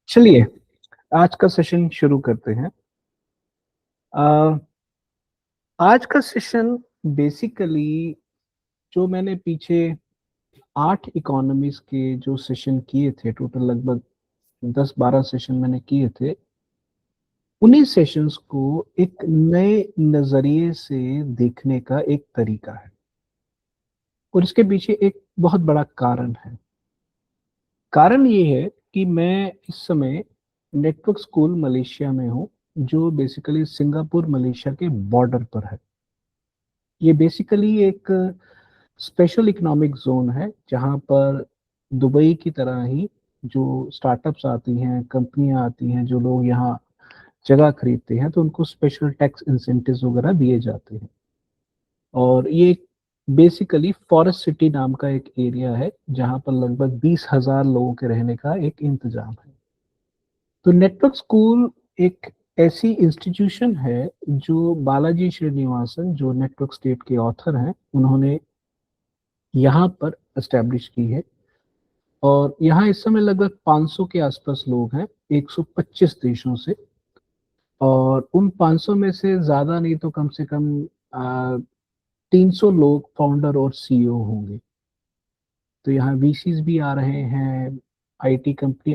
चलिए, आज का सेशन शुरू करते हैं। अ, आज का सेशन बेसिकली जो मैंने पीछे 8 इकोनॉमीज़ के जो सेशन किए थे, टोटल लगभग 10-12 सेशन मैंने किए थे, उन्हीं सेशंस को एक नए नज़रिए से देखने का एक तरीका है और इसके पीछे एक बहुत बड़ा कारण है। कारण ये है कि मैं इस समय नेटवर्क स्कूल मलेशिया में हूँ, जो बेसिकली सिंगापुर मलेशिया के बॉर्डर पर है। ये बेसिकली एक स्पेशल इकोनॉमिक ज़ोन है, जहाँ पर दुबई की तरह ही जो स्टार्टअप्स आती हैं, कंपनियाँ आती हैं, जो लोग यहाँ जगह खरीदते हैं, तो उनको स्पेशल टैक्स इंसेंटिव्स वगैरह दिए जाते हैं। और ये बेसिकली फॉरेस्ट सिटी नाम का एक एरिया है, जहाँ पर लगभग 20,000 लोगों के रहने का एक इंतज़ाम है। तो नेटवर्क स्कूल एक ऐसी इंस्टीट्यूशन है, जो बालाजी श्रीनिवासन, जो नेटवर्क स्टेट के ऑथर हैं, उन्होंने यहाँ पर एस्टैब्लिश की है और यहाँ इस समय लगभग 500 के आसपास लोग हैं, 125 देशों से। और उन 500 में से ज़्यादा नहीं तो कम से कम 300 लोग फाउंडर और सीईओ होंगे। तो यहाँ वीसीज भी आ रहे हैं, आईटी कंपनी,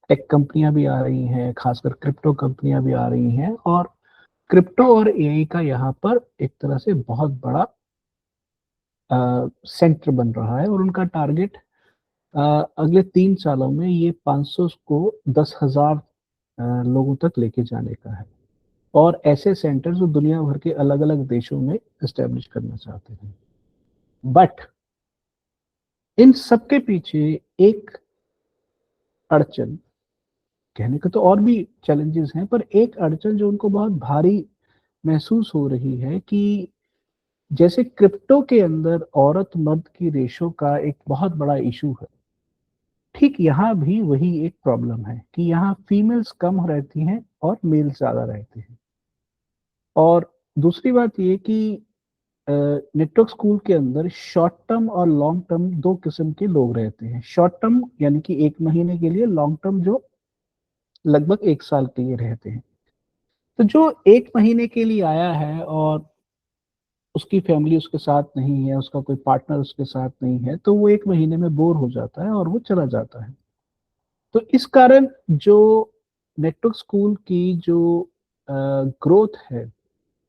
टेक कंपनियां भी आ रही हैं, खासकर क्रिप्टो कंपनियां भी आ रही हैं। और क्रिप्टो और एआई का यहाँ पर एक तरह से बहुत बड़ा सेंटर बन रहा है और उनका टारगेट अगले 3 सालों में ये 500 को 10,000 लोगों तक लेके जाने का है। और ऐसे सेंटर जो दुनिया भर के अलग अलग देशों में एस्टेब्लिश करना चाहते हैं। बट इन सबके पीछे एक अड़चन, कहने को तो और भी चैलेंजेस हैं, पर एक अड़चन जो उनको बहुत भारी महसूस हो रही है कि जैसे क्रिप्टो के अंदर औरत मर्द की रेशो का एक बहुत बड़ा इशू है, ठीक यहाँ भी वही एक प्रॉब्लम है कि यहाँ फीमेल्स कम रहती हैं और मेल्स ज़्यादा रहते हैं। और दूसरी बात ये कि नेटवर्क स्कूल के अंदर शॉर्ट टर्म और लॉन्ग टर्म दो किस्म के लोग रहते हैं। शॉर्ट टर्म यानी कि 1 महीने के लिए, लॉन्ग टर्म जो लगभग 1 साल के लिए रहते हैं। तो जो 1 महीने के लिए आया है और उसकी फैमिली उसके साथ नहीं है, उसका कोई पार्टनर उसके साथ नहीं है, तो वो 1 महीने में बोर हो जाता है और वो चला जाता है। तो इस कारण जो नेटवर्क स्कूल की जो ग्रोथ है,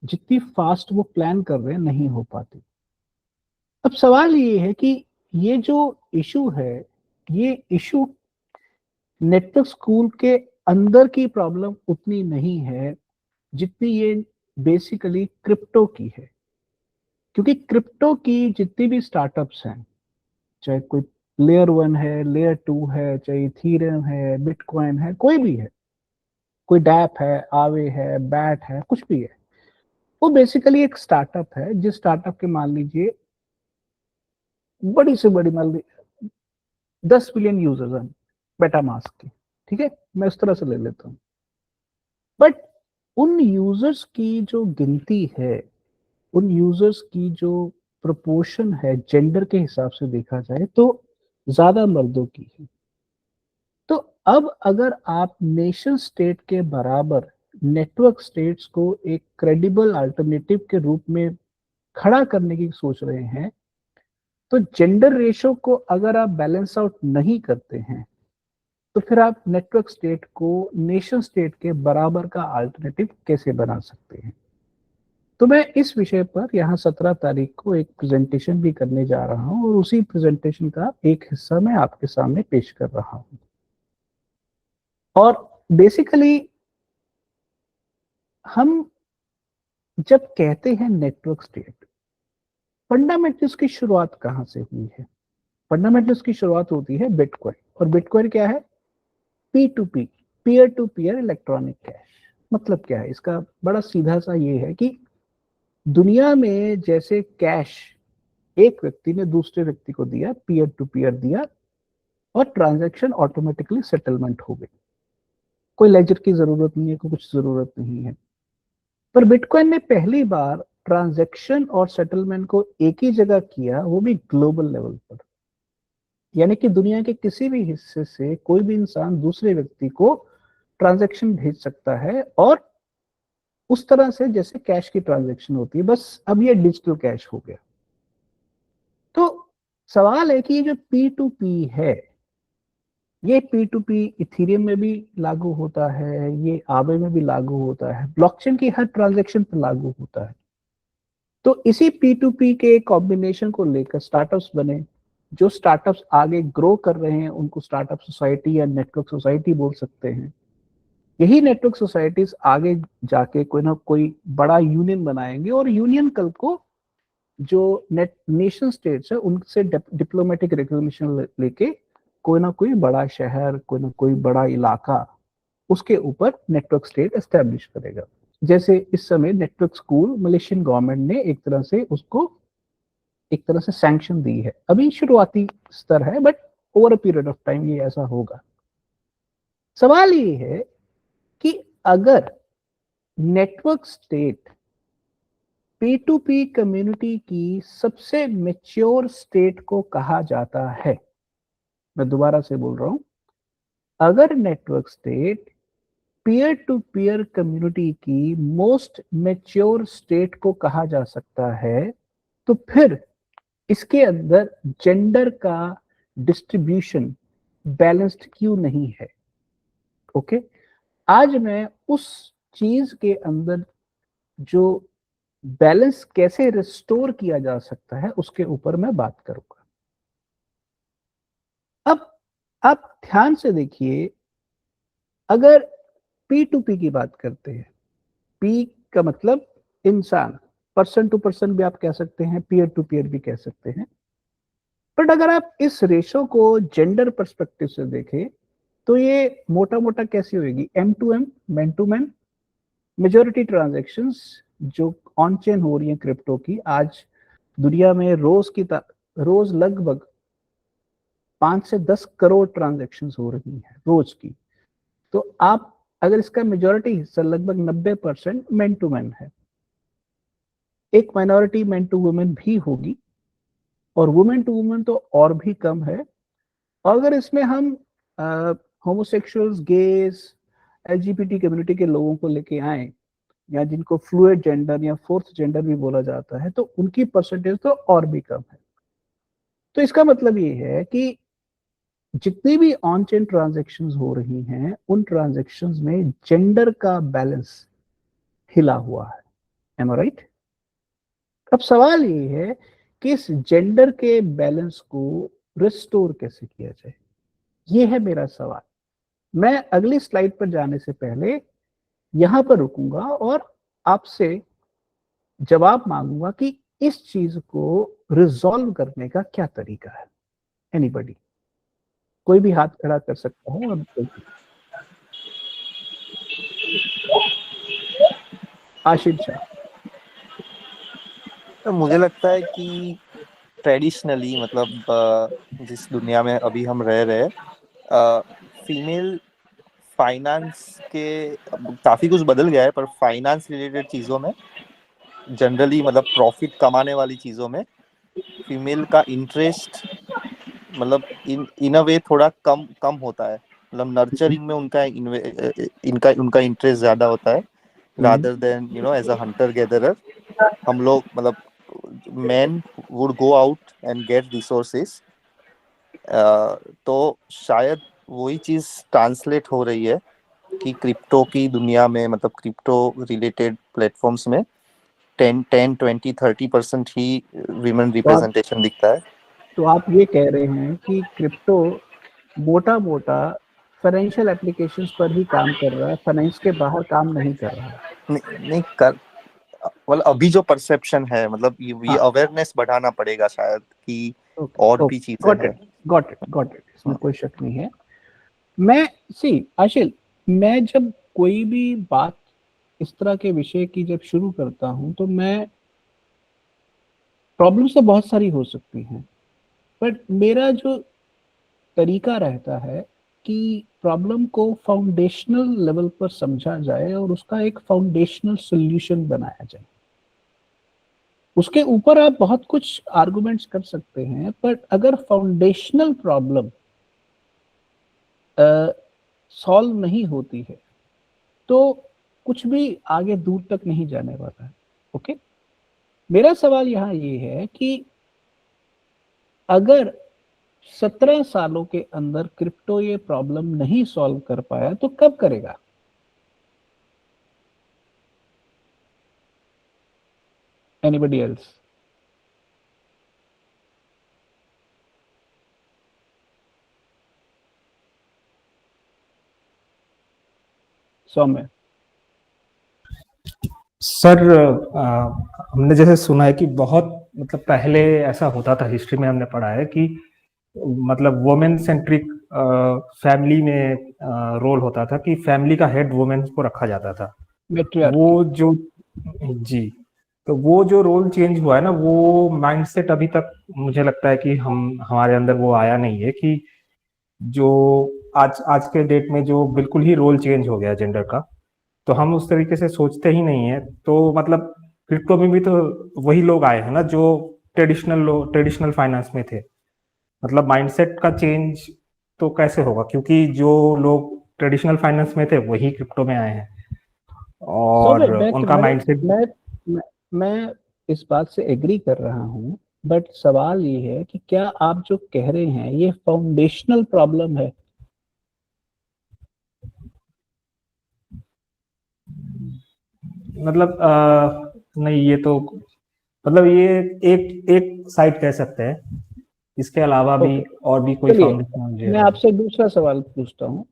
जितनी फास्ट वो प्लान कर रहे हैं, नहीं हो पाती। अब सवाल ये है कि ये जो इशू है, ये इशू नेटवर्क स्कूल के अंदर की प्रॉब्लम उतनी नहीं है जितनी ये बेसिकली क्रिप्टो की है। क्योंकि क्रिप्टो की जितनी भी स्टार्टअप्स हैं, चाहे कोई लेयर 1 है, लेयर 2 है, चाहे इथीरियम है, बिटकॉइन है, कोई भी है, कोई डैप है, आवे है, बैट है, कुछ भी है, वो बेसिकली एक स्टार्टअप है। जिस स्टार्टअप के मान लीजिए बड़ी से बड़ी मान लीजिए 10 बिलियन यूजर्स हैं बेटा मास्क के, ठीक है, मैं उस तरह से ले लेता हूँ। बट उन यूजर्स की जो गिनती है, उन यूजर्स की जो प्रोपोर्शन है, जेंडर के हिसाब से देखा जाए तो ज्यादा मर्दों की है। तो अब अगर आप नेशन स्टेट के बराबर नेटवर्क स्टेट्स को एक क्रेडिबल अल्टरनेटिव के रूप में खड़ा करने की सोच रहे हैं, तो जेंडर रेशो को अगर आप बैलेंस आउट नहीं करते हैं, तो फिर आप नेटवर्क स्टेट को नेशन स्टेट के बराबर का अल्टरनेटिव कैसे बना सकते हैं। तो मैं इस विषय पर यहाँ 17 तारीख को एक प्रेजेंटेशन भी करने जा रहा हूँ और उसी प्रेजेंटेशन का एक हिस्सा मैं आपके सामने पेश कर रहा हूँ। और बेसिकली हम जब कहते हैं नेटवर्क स्टेट, फंडामेंटली उसकी शुरुआत कहाँ से हुई है? फंडामेंटली उसकी शुरुआत होती है बिटकॉइन। और बिटकॉइन क्या है? P to P, peer to peer electronic cash. मतलब क्या है इसका? बड़ा सीधा सा ये है कि दुनिया में जैसे कैश एक व्यक्ति ने दूसरे व्यक्ति को दिया, पीयर टू पीयर दिया, और ट्रांजैक्शन ऑटोमेटिकली सेटलमेंट हो गई, कोई लेजर की जरूरत नहीं है, कोई कुछ जरूरत नहीं है। पर बिटकॉइन ने पहली बार ट्रांजैक्शन और सेटलमेंट को एक ही जगह किया, वो भी ग्लोबल लेवल पर। यानी कि दुनिया के किसी भी हिस्से से कोई भी इंसान दूसरे व्यक्ति को ट्रांजैक्शन भेज सकता है, और उस तरह से जैसे कैश की ट्रांजैक्शन होती है, बस अब ये डिजिटल कैश हो गया। तो सवाल है कि ये जो पी टू पी है, ये पी टू पी इथीरियम में भी लागू होता है, ये आवे में भी लागू होता है, ब्लॉकचेन की हर ट्रांजैक्शन पर लागू होता है। तो इसी पी टू पी के कॉम्बिनेशन को लेकर स्टार्टअप्स बने। जो स्टार्टअप्स आगे ग्रो कर रहे हैं उनको स्टार्टअप सोसाइटी या नेटवर्क सोसाइटी बोल सकते हैं। यही नेटवर्क सोसाइटीज आगे जाके कोई ना कोई बड़ा यूनियन बनाएंगे, और यूनियन कल को जो नेशन स्टेट्स है उनसे डिप्लोमेटिक रिकॉग्निशन लेके कोई ना कोई बड़ा शहर, कोई ना कोई बड़ा इलाका, उसके ऊपर नेटवर्क स्टेट एस्टेब्लिश करेगा। जैसे इस समय नेटवर्क स्कूल मलेशियन गवर्नमेंट ने एक तरह से उसको एक तरह से सैंक्शन दी है। अभी शुरुआती स्तर है, but over a period of time ये ऐसा होगा। सवाल ये है कि अगर network state P to P community की सबसे मेच्योर स्टेट को कहा जाता है, मैं दोबारा से बोल रहा हूं, अगर network state peer to peer community की मोस्ट मेच्योर स्टेट को कहा जा सकता है, तो फिर इसके अंदर जेंडर का डिस्ट्रीब्यूशन बैलेंस्ड क्यों नहीं है? ओके, आज मैं उस चीज के अंदर जो बैलेंस कैसे रिस्टोर किया जा सकता है उसके ऊपर मैं बात करूंगा। अब आप ध्यान से देखिए, अगर पी टू पी की बात करते हैं, पी का मतलब इंसान, पर्सन टू पर्सन भी आप कह सकते हैं, पीयर टू पीयर भी कह सकते हैं। बट अगर आप इस रेशो को जेंडर पर्सपेक्टिव से देखें तो ये मोटा मोटा कैसी होगी, M to M, man to man. Majority transactions जो ऑन चेन हो रही है क्रिप्टो की, आज दुनिया में रोज लगभग 5 से 10 करोड़ ट्रांजेक्शन्स हो रही हैं रोज की। तो आप अगर इसका मेजोरिटी हिस्सा लगभग 90% मैन टू मैन है, एक माइनॉरिटी मैन टू वुमेन भी होगी, और वुमेन टू वुमेन तो और भी कम है। और अगर इसमें हम होमोसेक्सुअल्स, गेज, एलजीबीटी कम्युनिटी के लोगों को लेके आए, या जिनको फ्लूइड जेंडर या फोर्थ जेंडर भी बोला जाता है, तो उनकी परसेंटेज तो और भी कम है। तो इसका मतलब ये है कि जितनी भी ऑन चेन ट्रांजेक्शन्स हो रही हैं उन ट्रांजेक्शन्स में जेंडर का बैलेंस हिला हुआ है। एम आई राइट? अब सवाल ये है कि इस जेंडर के बैलेंस को रिस्टोर कैसे किया जाए, ये है मेरा सवाल। मैं अगली स्लाइड पर जाने से पहले यहां पर रुकूंगा और आपसे जवाब मांगूंगा कि इस चीज को रिजॉल्व करने का क्या तरीका है। एनीबडी, कोई भी हाथ खड़ा कर सकता है। और आशीष शाह। तो मुझे लगता है कि ट्रेडिशनली मतलब जिस दुनिया में अभी हम रह रहे हैं, फीमेल फाइनेंस के काफी कुछ बदल गया है, पर फाइनेंस रिलेटेड चीजों में जनरली मतलब प्रॉफिट कमाने वाली चीजों में फीमेल का इंटरेस्ट मतलब इन अ वे थोड़ा कम कम होता है। मतलब नर्चरिंग में इनका उनका इंटरेस्ट ज्यादा होता है, rather than as a hunter gatherer. हम लोग मतलब men would go out and get resources। तो शायद वही चीज ट्रांसलेट हो रही है कि क्रिप्टो की दुनिया में मतलब क्रिप्टो रिलेटेड प्लेटफॉर्म्स में 10, 20, 30% ही विमेन तो आप रिप्रेजेंटेशन दिखता है। तो आप ये कह रहे हैं कि क्रिप्टो मोटा मोटा फाइनेंशियल एप्लीकेशंस पर ही काम कर रहा है, फाइनेंस के बाहर काम नहीं कर रहा है। नहीं, नहीं कर मतलब अभी जो परसेप्शन है मतलब ये हाँ, अवेयरनेस बढ़ाना पड़ेगा शायद कि ओके और भी ओके, चीजें गॉट हैं। It, got it, got it, इसमें कोई शक नहीं है। मैं सी आशिल, मैं जब कोई भी बात इस तरह के विषय की जब शुरू करता हूं तो मैं, प्रॉब्लम्स तो बहुत सारी हो सकती हैं, बट मेरा जो तरीका रहता है कि प्रॉब्लम को फाउंडेशनल लेवल पर समझा जाए और उसका एक फाउंडेशनल सॉल्यूशन बनाया जाए। उसके ऊपर आप बहुत कुछ आर्गुमेंट्स कर सकते हैं, बट अगर फाउंडेशनल प्रॉब्लम सॉल्व नहीं होती है तो कुछ भी आगे दूर तक नहीं जाने वाला है। ओके, मेरा सवाल यहाँ ये है कि अगर 17 सालों के अंदर क्रिप्टो ये प्रॉब्लम नहीं सॉल्व कर पाया तो कब करेगा? Anybody else? सौम्य? सर हमने जैसे सुना है कि बहुत मतलब पहले ऐसा होता था, हिस्ट्री में हमने पढ़ा है कि मतलब वुमेन सेंट्रिक फैमिली में रोल होता था कि फैमिली का हेड वुमेन को रखा जाता था। वो जो जी, तो वो जो रोल चेंज हुआ है ना, वो माइंडसेट अभी तक मुझे लगता है कि हमारे अंदर वो आया नहीं है कि जो आज आज के डेट में जो बिल्कुल ही रोल चेंज हो गया जेंडर का, तो हम उस तरीके से सोचते ही नहीं है। तो मतलब क्रिप्टो में भी तो वही लोग आए हैं ना जो ट्रेडिशनल फाइनेंस में थे। मतलब माइंडसेट का चेंज तो कैसे होगा, क्योंकि जो लोग ट्रेडिशनल फाइनेंस में थे वही क्रिप्टो में आए हैं और उनका माइंडसेट। मैं इस बात से एग्री कर रहा हूँ, बट सवाल ये है कि क्या आप जो कह रहे हैं ये फाउंडेशनल प्रॉब्लम है? मतलब नहीं, ये तो मतलब ये एक एक साइड कह सकते हैं, इसके अलावा भी और भी कोई फाउंडेशन। मैं आपसे दूसरा सवाल पूछता हूँ,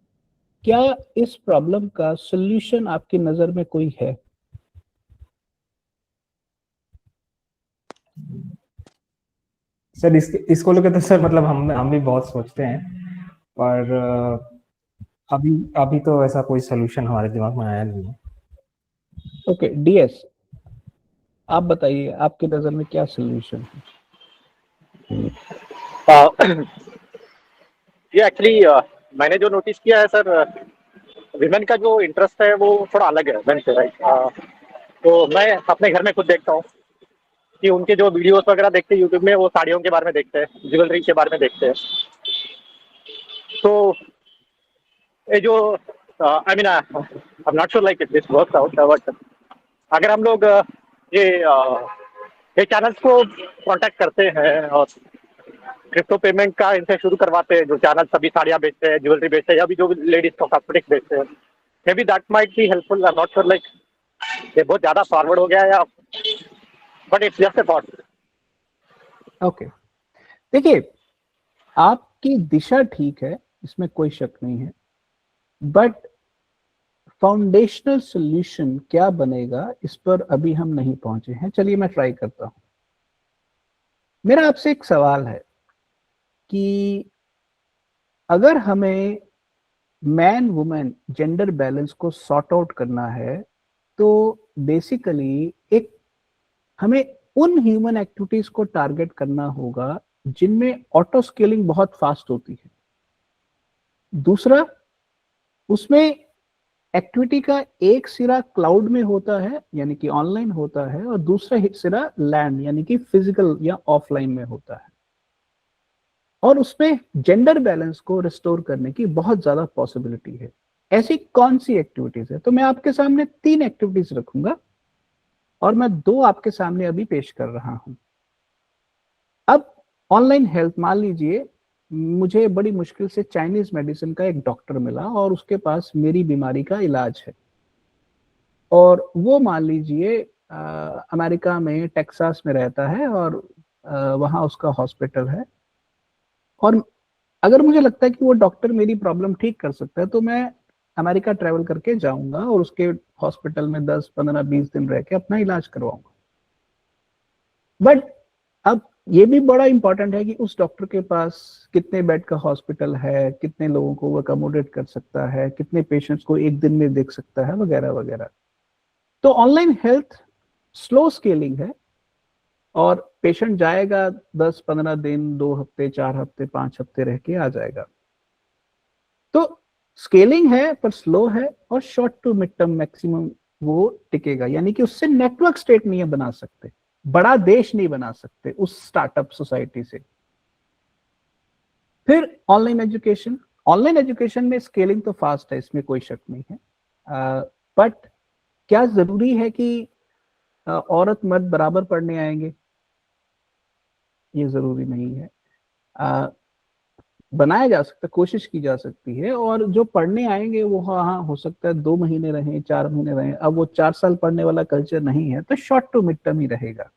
क्या इस प्रॉब्लम का सॉल्यूशन आपकी नजर में कोई है? सर इसको लेकर तो सर मतलब हम भी बहुत सोचते हैं, पर अभी अभी तो ऐसा कोई सॉल्यूशन हमारे दिमाग में आया नहीं है। ओके, डीएस आप बताइए, आपकी नजर में क्या सॉल्यूशन है? ये एक्चुअली मैंने जो नोटिस किया है सर, विमेन का जो इंटरेस्ट है वो थोड़ा अलग है मेन से, राइट। तो मैं अपने घर में खुद देखता हूँ कि उनके जो वीडियोस वगैरह देखते हैं यूट्यूब में, वो साड़ियों के बारे में देखते हैं, ज्वेलरी के बारे में देखते हैं। तो ये जो I mean I am not sure like it this works out, but अगर हम लोग ये चैनल्स को कांटेक्ट करते हैं और क्रिप्टो पेमेंट का इनसे शुरू करवाते हैं, जो चैनल सभी साड़ियाँ बेचते हैं, ज्वेलरी बेचते हैं, या भी जो लेडीज को कॉस्मेटिक्स बेचते हैं, may be that might be helpful. I am not sure like ये बहुत ज्यादा फॉरवर्ड हो गया है, but it's just a thought. Okay, देखिए आपकी दिशा ठीक है, इसमें कोई शक नहीं है, बट फाउंडेशनल सॉल्यूशन क्या बनेगा इस पर अभी हम नहीं पहुंचे हैं। चलिए मैं ट्राई करता हूं। मेरा आपसे एक सवाल है कि अगर हमें मैन वुमेन जेंडर बैलेंस को सॉर्ट आउट करना है तो बेसिकली एक हमें उन ह्यूमन एक्टिविटीज को टारगेट करना होगा जिनमें ऑटो स्केलिंग बहुत फास्ट होती है। दूसरा, उसमें एक्टिविटी का एक सिरा क्लाउड में होता है यानी कि ऑनलाइन होता है, और दूसरा सिरा लैंड यानी कि फिजिकल या ऑफलाइन में होता है, और उसमें जेंडर बैलेंस को रिस्टोर करने की बहुत ज्यादा पॉसिबिलिटी है। ऐसी कौन सी एक्टिविटीज है? तो मैं आपके सामने 3 एक्टिविटीज रखूंगा और मैं 2 आपके सामने अभी पेश कर रहा हूं। अब ऑनलाइन हेल्थ, मान लीजिए मुझे बड़ी मुश्किल से चाइनीज मेडिसिन का एक डॉक्टर मिला और उसके पास मेरी बीमारी का इलाज है, और वो मान लीजिए अमेरिका में टेक्सास में रहता है और वहाँ उसका हॉस्पिटल है, और अगर मुझे लगता है कि वो डॉक्टर मेरी प्रॉब्लम ठीक कर सकता है तो मैं अमेरिका ट्रैवल करके जाऊंगा और उसके हॉस्पिटल में 10, 15, 20 दिन रह के अपना इलाज करवाऊंगा। बट अब ये भी बड़ा इंपॉर्टेंट है कि उस डॉक्टर के पास कितने बेड का हॉस्पिटल है, कितने लोगों को वो अकोमोडेट कर सकता है, कितने पेशेंट्स को एक दिन में देख सकता है, वगैरह वगैरह। तो ऑनलाइन हेल्थ स्लो स्केलिंग है, और पेशेंट जाएगा 10, 15 दिन, 2 हफ्ते, 4 हफ्ते, 5 हफ्ते रह के आ जाएगा। तो स्केलिंग है पर स्लो है, और short to mid term maximum वो टिकेगा, यानी कि उससे नेटवर्क स्टेट नहीं बना सकते। बड़ा देश नहीं बना सकते उस स्टार्टअप सोसाइटी से। फिर ऑनलाइन एजुकेशन में स्केलिंग तो फास्ट है, इसमें कोई शक नहीं है, बट क्या जरूरी है कि औरत मर्द बराबर पढ़ने आएंगे? ये जरूरी नहीं है। बनाया जा सकता है, कोशिश की जा सकती है, और जो पढ़ने आएंगे वो हाँ हो सकता है 2 महीने रहें, 4 महीने रहें। अब वो 4 साल पढ़ने वाला कल्चर नहीं है, तो शॉर्ट टू मिड टर्म ही रहेगा।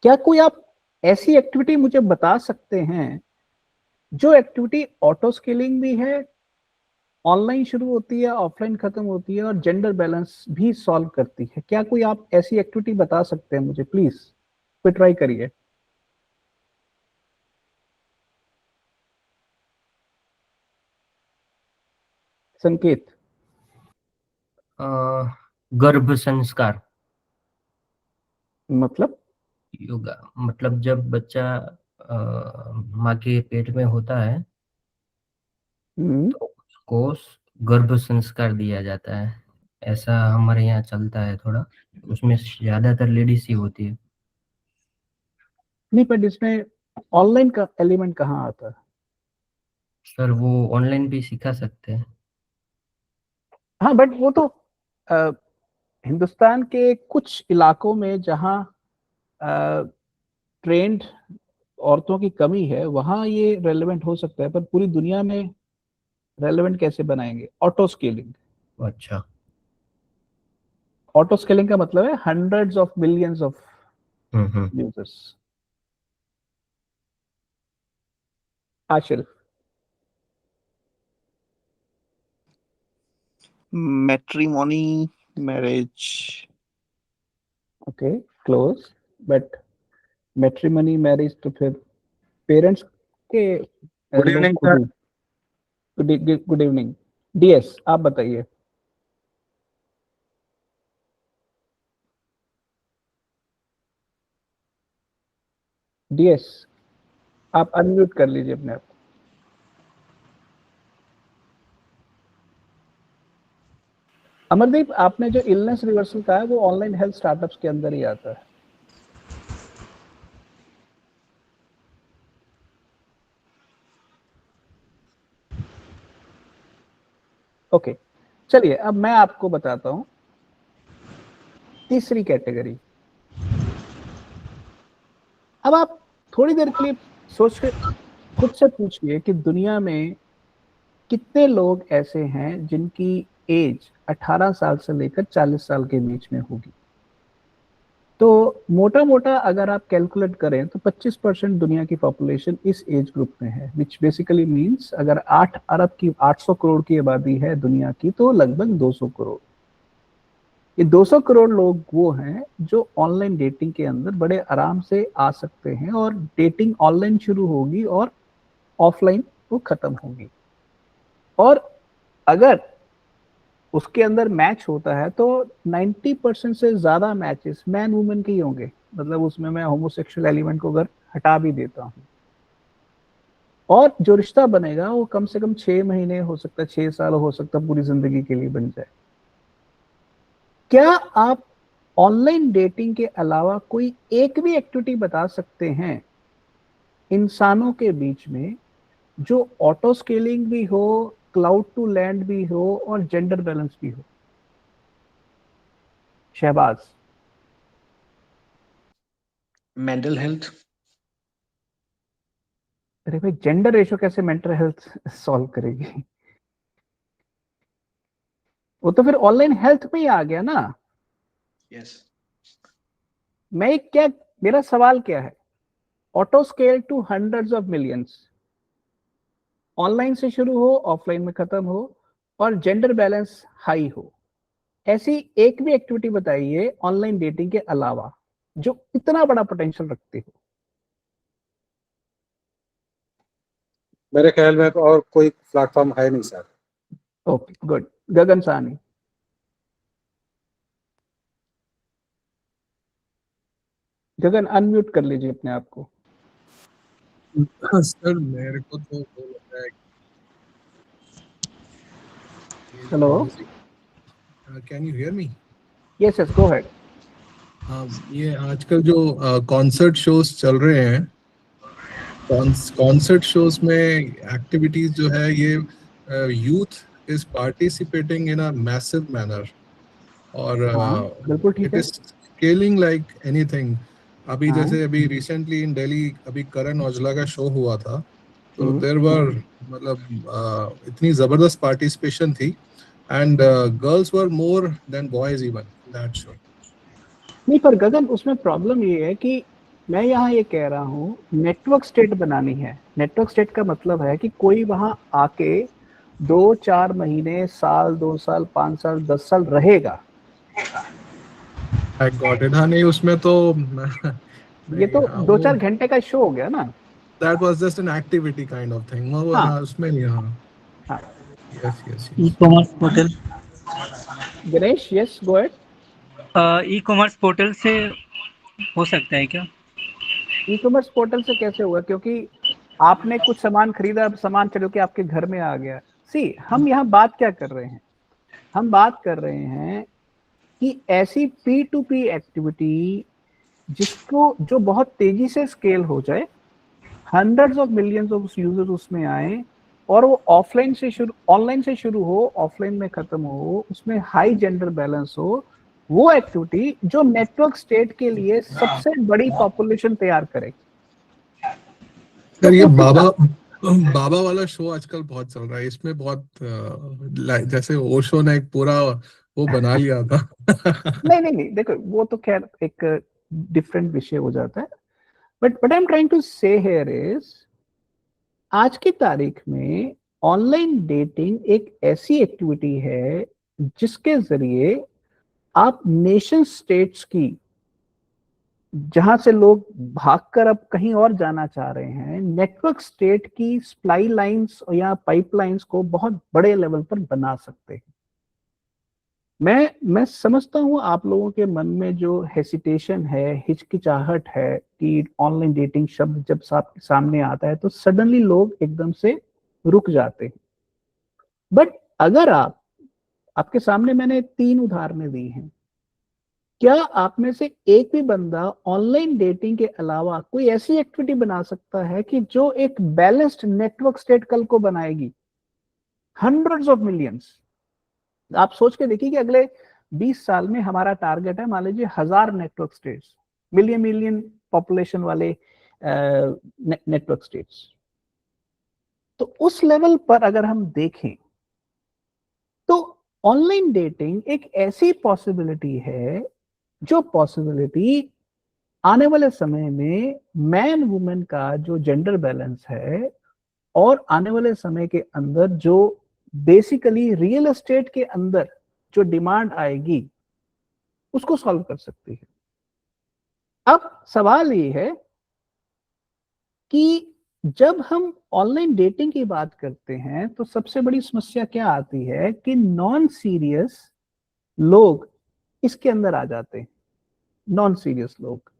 क्या कोई आप ऐसी एक्टिविटी मुझे बता सकते हैं जो एक्टिविटी ऑटो स्केलिंग भी है, ऑनलाइन शुरू होती है, ऑफलाइन खत्म होती है, और जेंडर बैलेंस भी सॉल्व करती है? क्या कोई आप ऐसी एक्टिविटी बता सकते हैं मुझे? प्लीज कोई ट्राई करिए। संकेत। गर्भ संस्कार। मतलब? योगा मतलब जब बच्चा माँ के पेट में होता है तो उसको गर्भ संस्कार दिया जाता है, ऐसा हमारे यहाँ चलता है थोड़ा। उसमें ज्यादातर लेडीज ही होती है। नहीं, पर इसमें ऑनलाइन का एलिमेंट कहाँ आता है? सर वो ऑनलाइन भी सिखा सकते हैं। हाँ, बट वो तो हिंदुस्तान के कुछ इलाकों में जहाँ ट्रेंड औरतों की कमी है वहां ये रेलेवेंट हो सकता है, पर पूरी दुनिया में रेलेवेंट कैसे बनाएंगे? Auto scaling. अच्छा। ऑटो स्केलिंग का मतलब है hundreds of millions of users. Ashil. Matrimony, marriage. Okay, close, but matrimony marriage तो फिर पेरेंट्स के गुड लोग इवनिंग खुद सर। ही। Good evening. डीएस आप बताइए। डीएस आप अनम्यूट कर लीजिए अपने आप। अमरदीप, आपने जो इलनेस रिवर्सल कहा है वो ऑनलाइन हेल्थ स्टार्टअप्स के अंदर ही आता है। ओके, चलिए अब मैं आपको बताता हूं तीसरी कैटेगरी। अब आप थोड़ी देर के लिए सोच के खुद से पूछिए कि दुनिया में कितने लोग ऐसे हैं जिनकी एज 18 साल से लेकर 40 साल के बीच में होगी। तो मोटा मोटा अगर आप कैलकुलेट करें तो 25% दुनिया की पॉपुलेशन इस एज ग्रुप में है, विच बेसिकली मींस अगर 8 अरब की 800 करोड़ की आबादी है दुनिया की, तो लगभग 200 करोड़। ये 200 करोड़ लोग वो हैं जो ऑनलाइन डेटिंग के अंदर बड़े आराम से आ सकते हैं, और डेटिंग ऑनलाइन शुरू होगी और ऑफलाइन वो खत्म होगी। और अगर उसके अंदर मैच होता है तो 90% से ज्यादा मैचेस मैन वुमेन के ही होंगे। मतलब उसमें मैं होमोसेक्सुअल एलिमेंट को अगर हटा भी देता हूँ, और जो रिश्ता बनेगा वो कम से कम 6 महीने हो सकता है, 6 साल हो सकता है, पूरी जिंदगी के लिए बन जाए। क्या आप ऑनलाइन डेटिंग के अलावा कोई एक भी एक्टिविटी बता सकते हैं इंसानों के बीच में जो ऑटो स्केलिंग भी हो, क्लाउड टू लैंड भी हो, और जेंडर बैलेंस भी हो? शहबाज। Mental health. अरे भाई, जेंडर रेशो कैसे मेंटल हेल्थ सॉल्व करेगी? वो तो फिर ऑनलाइन हेल्थ में ही आ गया ना। यस। मेरा सवाल क्या है? Auto scale to hundreds of millions, online से शुरू हो, ऑफलाइन में खत्म हो, और जेंडर बैलेंस हाई हो। ऐसी एक भी एक्टिविटी बताइए ऑनलाइन डेटिंग के अलावा जो इतना बड़ा पोटेंशियल रखती हो। मेरे ख्याल में और कोई प्लेटफॉर्म है नहीं sir. Okay, good. Gagan Sahni. Gagan unmute कर लीजिए अपने आप को। सर मेरे को तो वो लगता है hello, can you hear me? Yes yes, go ahead. ये आजकल जो कॉन्सर्ट शोज चल रहे हैं, कॉन्सर्ट शोज में एक्टिविटीज जो है ये youth is participating in a massive manner, और हाँ बिल्कुल ठीक इट है। Is scaling like anything. अभी हाँ जैसे अभी रिसेंटली इन दिल्ली अभी करण औजला का शो हुआ था, तो हम्म, देयर वर मतलब इतनी जबरदस्त पार्टिसिपेशन थी, and girls were more than boys even in that show. नहीं पर गगन उसमें प्रॉब्लम ये है कि मैं यहाँ ये कह रहा हूँ नेटवर्क स्टेट बनानी है। नेटवर्क स्टेट का मतलब है कि कोई वहां आके 2-4 महीने, साल, 2 साल, 5 साल, 10 साल रहेगा। I got it. हाँ नहीं उसमें तो ये नहीं, तो हाँ दो वो चार घंटे का शो हो गया ना। That was just an activity kind of thing, वो हाँ हाँ उसमें नहीं। हाँ हाँ। Yes yes e yes. Commerce portal, Ganesh yes go ahead. E commerce portal से हो सकता है क्या? ई कॉमर्स पोर्टल से कैसे हुआ? क्योंकि आपने कुछ सामान खरीदा, सामान चल के आपके घर में आ गया। सी हम यहाँ बात क्या कर रहे हैं? हम बात कर रहे हैं कि ऐसी P2P एक्टिविटी जिसको जो बहुत तेजी से स्केल हो जाए, hundreds of millions of users उसमें आए, और वो ऑफलाइन से शुरू, ऑनलाइन से शुरू हो, ऑफलाइन में खत्म हो, उसमें हाई जेंडर बैलेंस हो, वो एक्टिविटी जो नेटवर्क स्टेट के लिए सबसे बड़ी पॉपुलेशन तैयार करे। तो सर ये उस बाबा हिसाब, बाबा वाला शो आजकल बहुत चल रहा है, इसमें बहुत जैसे ओशो ने एक पूरा वो बना लिया था। नहीं नहीं नहीं, देखो वो तो खैर एक डिफरेंट विषय हो जाता है। But I am trying to say here is, आज की तारीख में ऑनलाइन डेटिंग एक ऐसी एक्टिविटी है जिसके जरिए आप नेशन स्टेट्स की, जहां से लोग भागकर अब कहीं और जाना चाह रहे हैं, नेटवर्क स्टेट की सप्लाई लाइंस या पाइपलाइंस को बहुत बड़े लेवल पर बना सकते हैं। मैं समझता हूं आप लोगों के मन में जो हेसिटेशन है, हिचकिचाहट है कि ऑनलाइन डेटिंग शब्द जब सामने आता है तो सडनली लोग एकदम से रुक जाते हैं। बट अगर आपके सामने मैंने 3 उदाहरणें दी हैं, क्या आप में से एक भी बंदा ऑनलाइन डेटिंग के अलावा कोई ऐसी एक्टिविटी बना सकता है कि जो एक बैलेंस्ड नेटवर्क स्टेट कल को बनाएगी हंड्रेड्स ऑफ मिलियंस? आप सोच के देखिए कि अगले 20 साल में हमारा टारगेट है, मान लीजिए 1000 network states, million million population वाले नेटवर्क स्टेट्स। तो उस लेवल पर अगर हम देखें तो ऑनलाइन डेटिंग एक ऐसी पॉसिबिलिटी है जो पॉसिबिलिटी आने वाले समय में मैन वुमेन का जो जेंडर बैलेंस है, और आने वाले समय के अंदर जो बेसिकली रियल एस्टेट के अंदर जो डिमांड आएगी उसको सॉल्व कर सकती है। अब सवाल ये है कि जब हम ऑनलाइन डेटिंग की बात करते हैं तो सबसे बड़ी समस्या क्या आती है कि नॉन सीरियस लोग इसके अंदर आ जाते हैं। नॉन सीरियस लोग,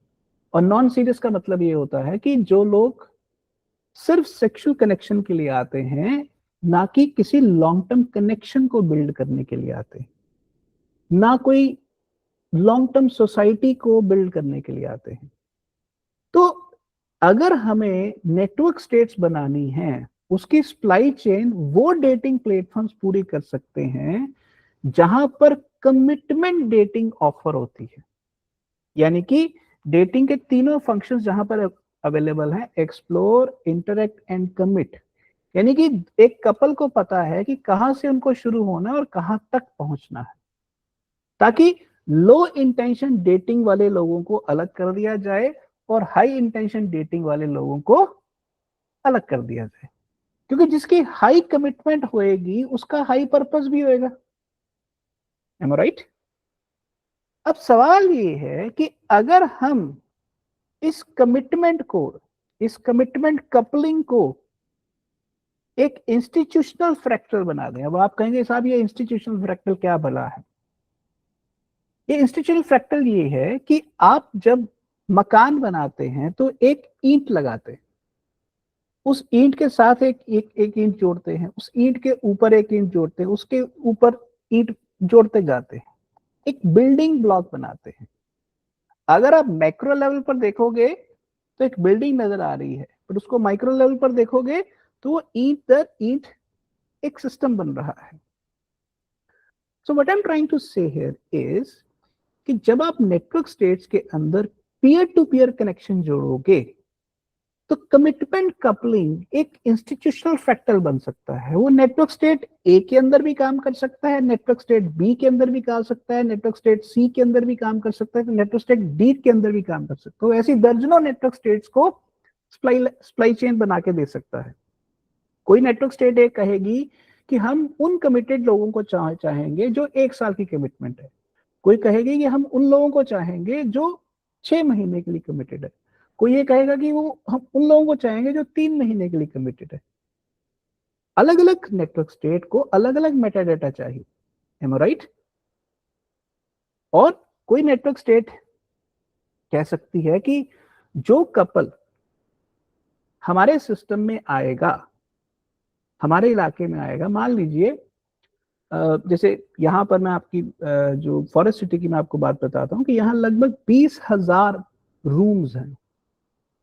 और नॉन सीरियस का मतलब ये होता है कि जो लोग सिर्फ सेक्सुअल कनेक्शन के लिए आते हैं, ना कि किसी लॉन्ग टर्म कनेक्शन को बिल्ड करने के लिए आते हैं, ना कोई लॉन्ग टर्म सोसाइटी को बिल्ड करने के लिए आते हैं। तो अगर हमें नेटवर्क स्टेट्स बनानी है, उसकी सप्लाई चेन वो डेटिंग प्लेटफॉर्म्स पूरी कर सकते हैं जहां पर कमिटमेंट डेटिंग ऑफर होती है। यानी कि डेटिंग के तीनों फंक्शंस जहां पर अवेलेबल हैं, एक्सप्लोर, इंटरेक्ट एंड कमिट। यानी कि एक कपल को पता है कि कहां से उनको शुरू होना है और कहां तक पहुंचना है, ताकि लो इंटेंशन डेटिंग वाले लोगों को अलग कर दिया जाए और हाई इंटेंशन डेटिंग वाले लोगों को अलग कर दिया जाए। क्योंकि जिसकी हाई कमिटमेंट होएगी उसका हाई पर्पस भी होएगा। एम आई राइट? अब सवाल ये है कि अगर हम इस कमिटमेंट को, इस कमिटमेंट कपलिंग को एक इंस्टीट्यूशनल फ्रैक्चर बना दें। अब आप कहेंगे साहब ये इंस्टीट्यूशनल फ्रैक्चर क्या भला है? ये इंस्टीट्यूशनल फ्रैक्चर ये है कि आप जब मकान बनाते हैं तो एक ईंट लगाते हैं, उस ईंट के साथ एक ईंट जोड़ते हैं, उस ईंट के ऊपर एक ईंट जोड़ते हैं, उसके ऊपर ईंट जोड़ते जाते हैं, एक बिल्डिंग ब्लॉक बनाते हैं। अगर आप मैक्रो लेवल पर देखोगे तो एक बिल्डिंग नजर आ रही है, बट उसको माइक्रो लेवल पर देखोगे तो वो ईंट दर ईंट एक सिस्टम बन रहा है। So what I am trying to say here is कि जब आप नेटवर्क स्टेट्स के अंदर पीयर टू पीयर कनेक्शन जोड़ोगे तो कमिटमेंट कपलिंग एक इंस्टीट्यूशनल फ्रैक्टल बन सकता है। वो नेटवर्क स्टेट ए के अंदर भी काम कर सकता है, नेटवर्क स्टेट बी के अंदर भी काम कर सकता है, नेटवर्क स्टेट सी के अंदर भी काम कर सकता है, नेटवर्क स्टेट डी के अंदर भी काम कर सकता है। ऐसी दर्जनों नेटवर्क स्टेट्स को सप्लाई चेन बना के दे सकता है। कोई नेटवर्क स्टेट एक कहेगी कि हम उन कमिटेड लोगों को चाहेंगे जो 1 साल की कमिटमेंट है, कोई कहेगी कि हम उन लोगों को चाहेंगे जो 6 महीने के लिए कमिटेड है, कोई ये कहेगा कि वो हम उन लोगों को चाहेंगे जो 3 महीने के लिए कमिटेड है। अलग अलग नेटवर्क स्टेट को अलग अलग मेटाडेटा चाहिए, एम आई राइट? और कोई नेटवर्क स्टेट कह सकती है कि जो कपल हमारे सिस्टम में आएगा, हमारे इलाके में आएगा, मान लीजिए जैसे यहाँ पर मैं आपकी जो फॉरेस्ट सिटी की मैं आपको बात बताता हूँ कि यहाँ लगभग 20,000 रूम्स हैं,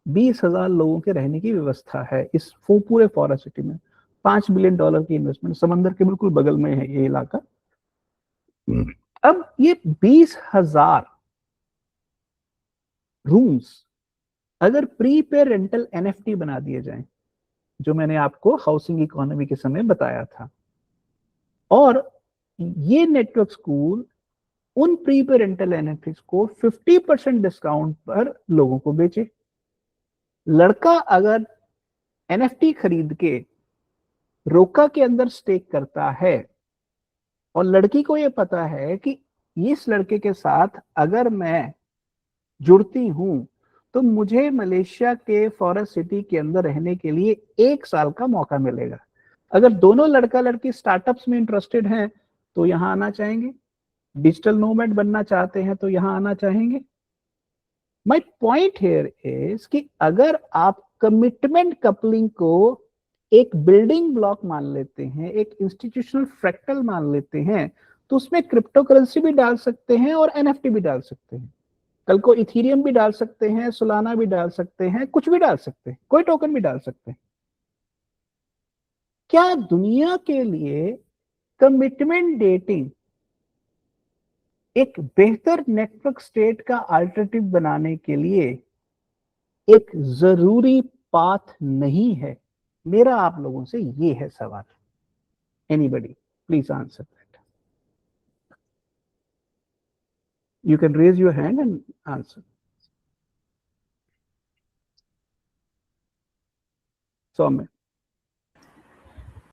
20,000 लोगों के रहने की व्यवस्था है इस पूरे फॉरेस्ट सिटी में। $5 बिलियन की इन्वेस्टमेंट, समंदर के बिल्कुल बगल में है ये इलाका। अब ये 20,000 रूम्स अगर प्री पे रेंटल एनएफटी बना दिए जाएं, जो मैंने आपको हाउसिंग इकोनॉमी के समय बताया था, और ये नेटवर्क स्कूल उन प्री पे रेंटल एनएफटी को 50% डिस्काउंट पर लोगों को बेचे। लड़का अगर एनएफटी खरीद के रोका के अंदर स्टेक करता है और लड़की को यह पता है कि इस लड़के के साथ अगर मैं जुड़ती हूं तो मुझे मलेशिया के फॉरेस्ट सिटी के अंदर रहने के लिए 1 साल का मौका मिलेगा। अगर दोनों लड़का लड़की स्टार्टअप्स में इंटरेस्टेड हैं तो यहां आना चाहेंगे, डिजिटल नोमैड बनना चाहते हैं तो यहां आना चाहेंगे। माय पॉइंट हियर इज कि अगर आप कमिटमेंट कपलिंग को एक बिल्डिंग ब्लॉक मान लेते हैं, एक इंस्टीट्यूशनल फ्रैक्टल मान लेते हैं, तो उसमें क्रिप्टो करेंसी भी डाल सकते हैं और एनएफटी भी डाल सकते हैं। कल को इथेरियम भी डाल सकते हैं, सोलाना भी डाल सकते हैं, कुछ भी डाल सकते हैं, कोई टोकन भी डाल सकते हैं। क्या दुनिया के लिए कमिटमेंट डेटिंग एक बेहतर नेटवर्क स्टेट का अल्टरनेटिव बनाने के लिए एक जरूरी पाथ नहीं है? मेरा आप लोगों से ये है सवाल। Anybody please answer that. You can raise your hand and answer. Saumya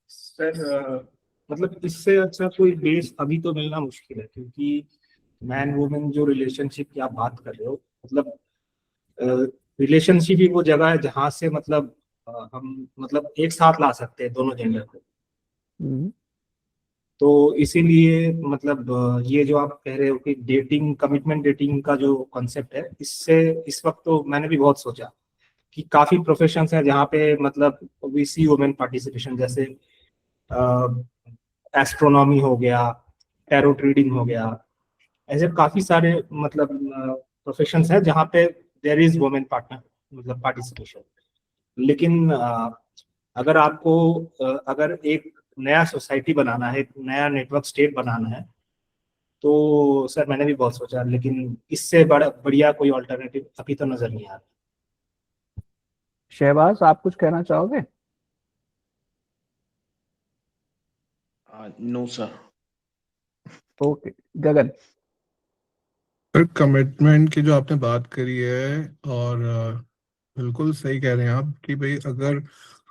sir, मतलब इससे अच्छा कोई बेस अभी तो मिलना मुश्किल है, क्योंकि मैन वुमेन जो रिलेशनशिप की आप बात कर रहे हो, मतलब रिलेशनशिप ही वो जगह है जहाँ से मतलब हम मतलब एक साथ ला सकते हैं दोनों जेंडर को। तो इसीलिए मतलब ये जो आप कह रहे हो कि डेटिंग, कमिटमेंट डेटिंग का जो कॉन्सेप्ट है, इससे इस वक्त तो मैंने भी बहुत सोचा कि काफी प्रोफेशंस हैं जहाँ पे मतलब वी सी वुमेन पार्टिसिपेशन, जैसे एस्ट्रोनॉमी हो गया, टैरो ट्रेडिंग हो गया, ऐसे काफी सारे मतलब प्रोफेशंस हैं जहाँ पे देयर इज वुमेन पार्टनर मतलब पार्टिसिपेशन। लेकिन अगर आपको अगर एक नया सोसाइटी बनाना है, एक नया नेटवर्क स्टेट बनाना है, तो सर मैंने भी बहुत सोचा, लेकिन इससे बढ़िया कोई ऑल्टरनेटिव अभी तो नजर नहीं आ रहा। शहबाज, आप कुछ कहना चाहोगे? No sir. Okay, Gagan. Sir, commitment की जो आपने बात करी है, और बिल्कुल सही कह रहे हैं आप कि भाई अगर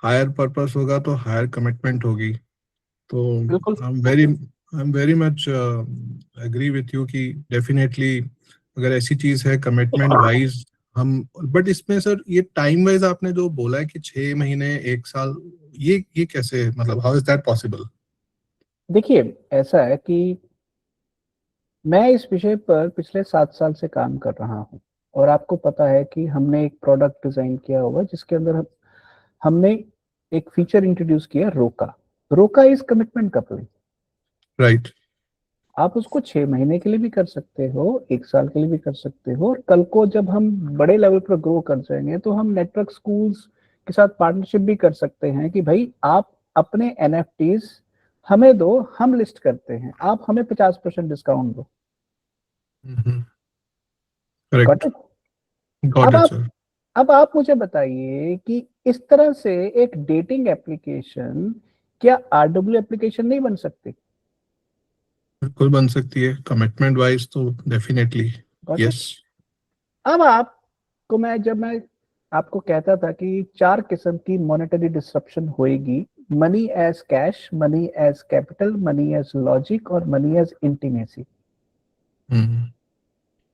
हायर पर्पस होगा तो हायर कमिटमेंट होगी। तो I am very much agree with you कि डेफिनेटली अगर ऐसी चीज है कमिटमेंट वाइज हम, बट इसमें सर ये टाइम वाइज आपने जो बोला है कि 6 महीने 1 साल, ये कैसे, मतलब हाउ इज दैट पॉसिबल? देखिए, ऐसा है कि मैं इस विषय पर पिछले 7 साल से काम कर रहा हूं, और आपको पता है कि हमने एक प्रोडक्ट डिजाइन किया हुआ जिसके अंदर हमने एक फीचर इंट्रोड्यूस किया, रोका। रोका इज कमिटमेंट कपलिंग, राइट। आप उसको 6 महीने के लिए भी कर सकते हो, 1 साल के लिए भी कर सकते हो, और कल को जब हम बड़े लेवल पर ग्रो कर जाएंगे तो हम नेटवर्क स्कूल्स के साथ पार्टनरशिप भी कर सकते हैं कि भाई आप अपने NFTs हमें दो, हम लिस्ट करते हैं, आप हमें 50% डिस्काउंट दो। करेक्ट, गॉट अब इट आप सर। अब आप मुझे बताइए कि इस तरह से एक डेटिंग एप्लीकेशन क्या RW एप्लीकेशन नहीं बन सकती? बिल्कुल बन सकती है, कमिटमेंट वाइज तो डेफिनेटली Got it? यस। अब आपको जब मैं आपको कहता था कि 4 किस्म की मॉनेटरी डिसरप्शन होएगी, money as cash, money as capital, money as logic और मनी एज इंटीमेसी।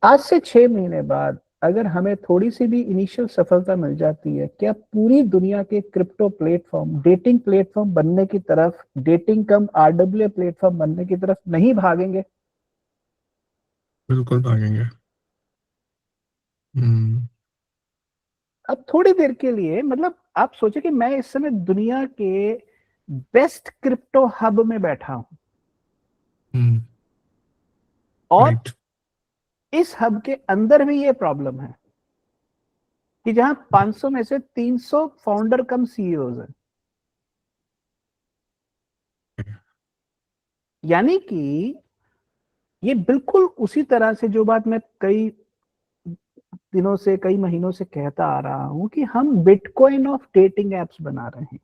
आज से 6 महीने बाद अगर हमें थोड़ी सी भी इनिशियल सफलता मिल जाती है, क्या पूरी दुनिया के क्रिप्टो प्लेटफॉर्म डेटिंग प्लेटफॉर्म बनने की तरफ, डेटिंग कम RWA प्लेटफॉर्म बनने की तरफ नहीं भागेंगे? बिल्कुल भागेंगे। अब थोड़ी देर के लिए, मतलब आप सोचे कि मैं इस समय दुनिया के बेस्ट क्रिप्टो हब में बैठा हूं, और राइट। इस हब के अंदर भी ये प्रॉब्लम है कि जहां 500 में से 300 फाउंडर कम CEOs हैं। यानी कि ये बिल्कुल उसी तरह से जो बात मैं कई दिनों से, कई महीनों से कहता आ रहा हूं कि हम बिटकॉइन ऑफ डेटिंग एप्स बना रहे हैं।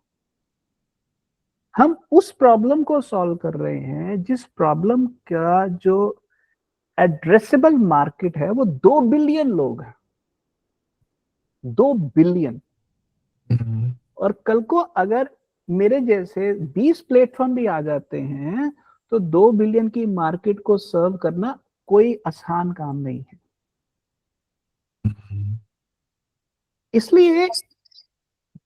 हम उस प्रॉब्लम को सॉल्व कर रहे हैं जिस प्रॉब्लम का जो एड्रेसेबल मार्केट है वो 2 बिलियन लोग हैं, 2 बिलियन। और कल को अगर मेरे जैसे 20 प्लेटफॉर्म भी आ जाते हैं तो 2 बिलियन की मार्केट को सर्व करना कोई आसान काम नहीं है। इसलिए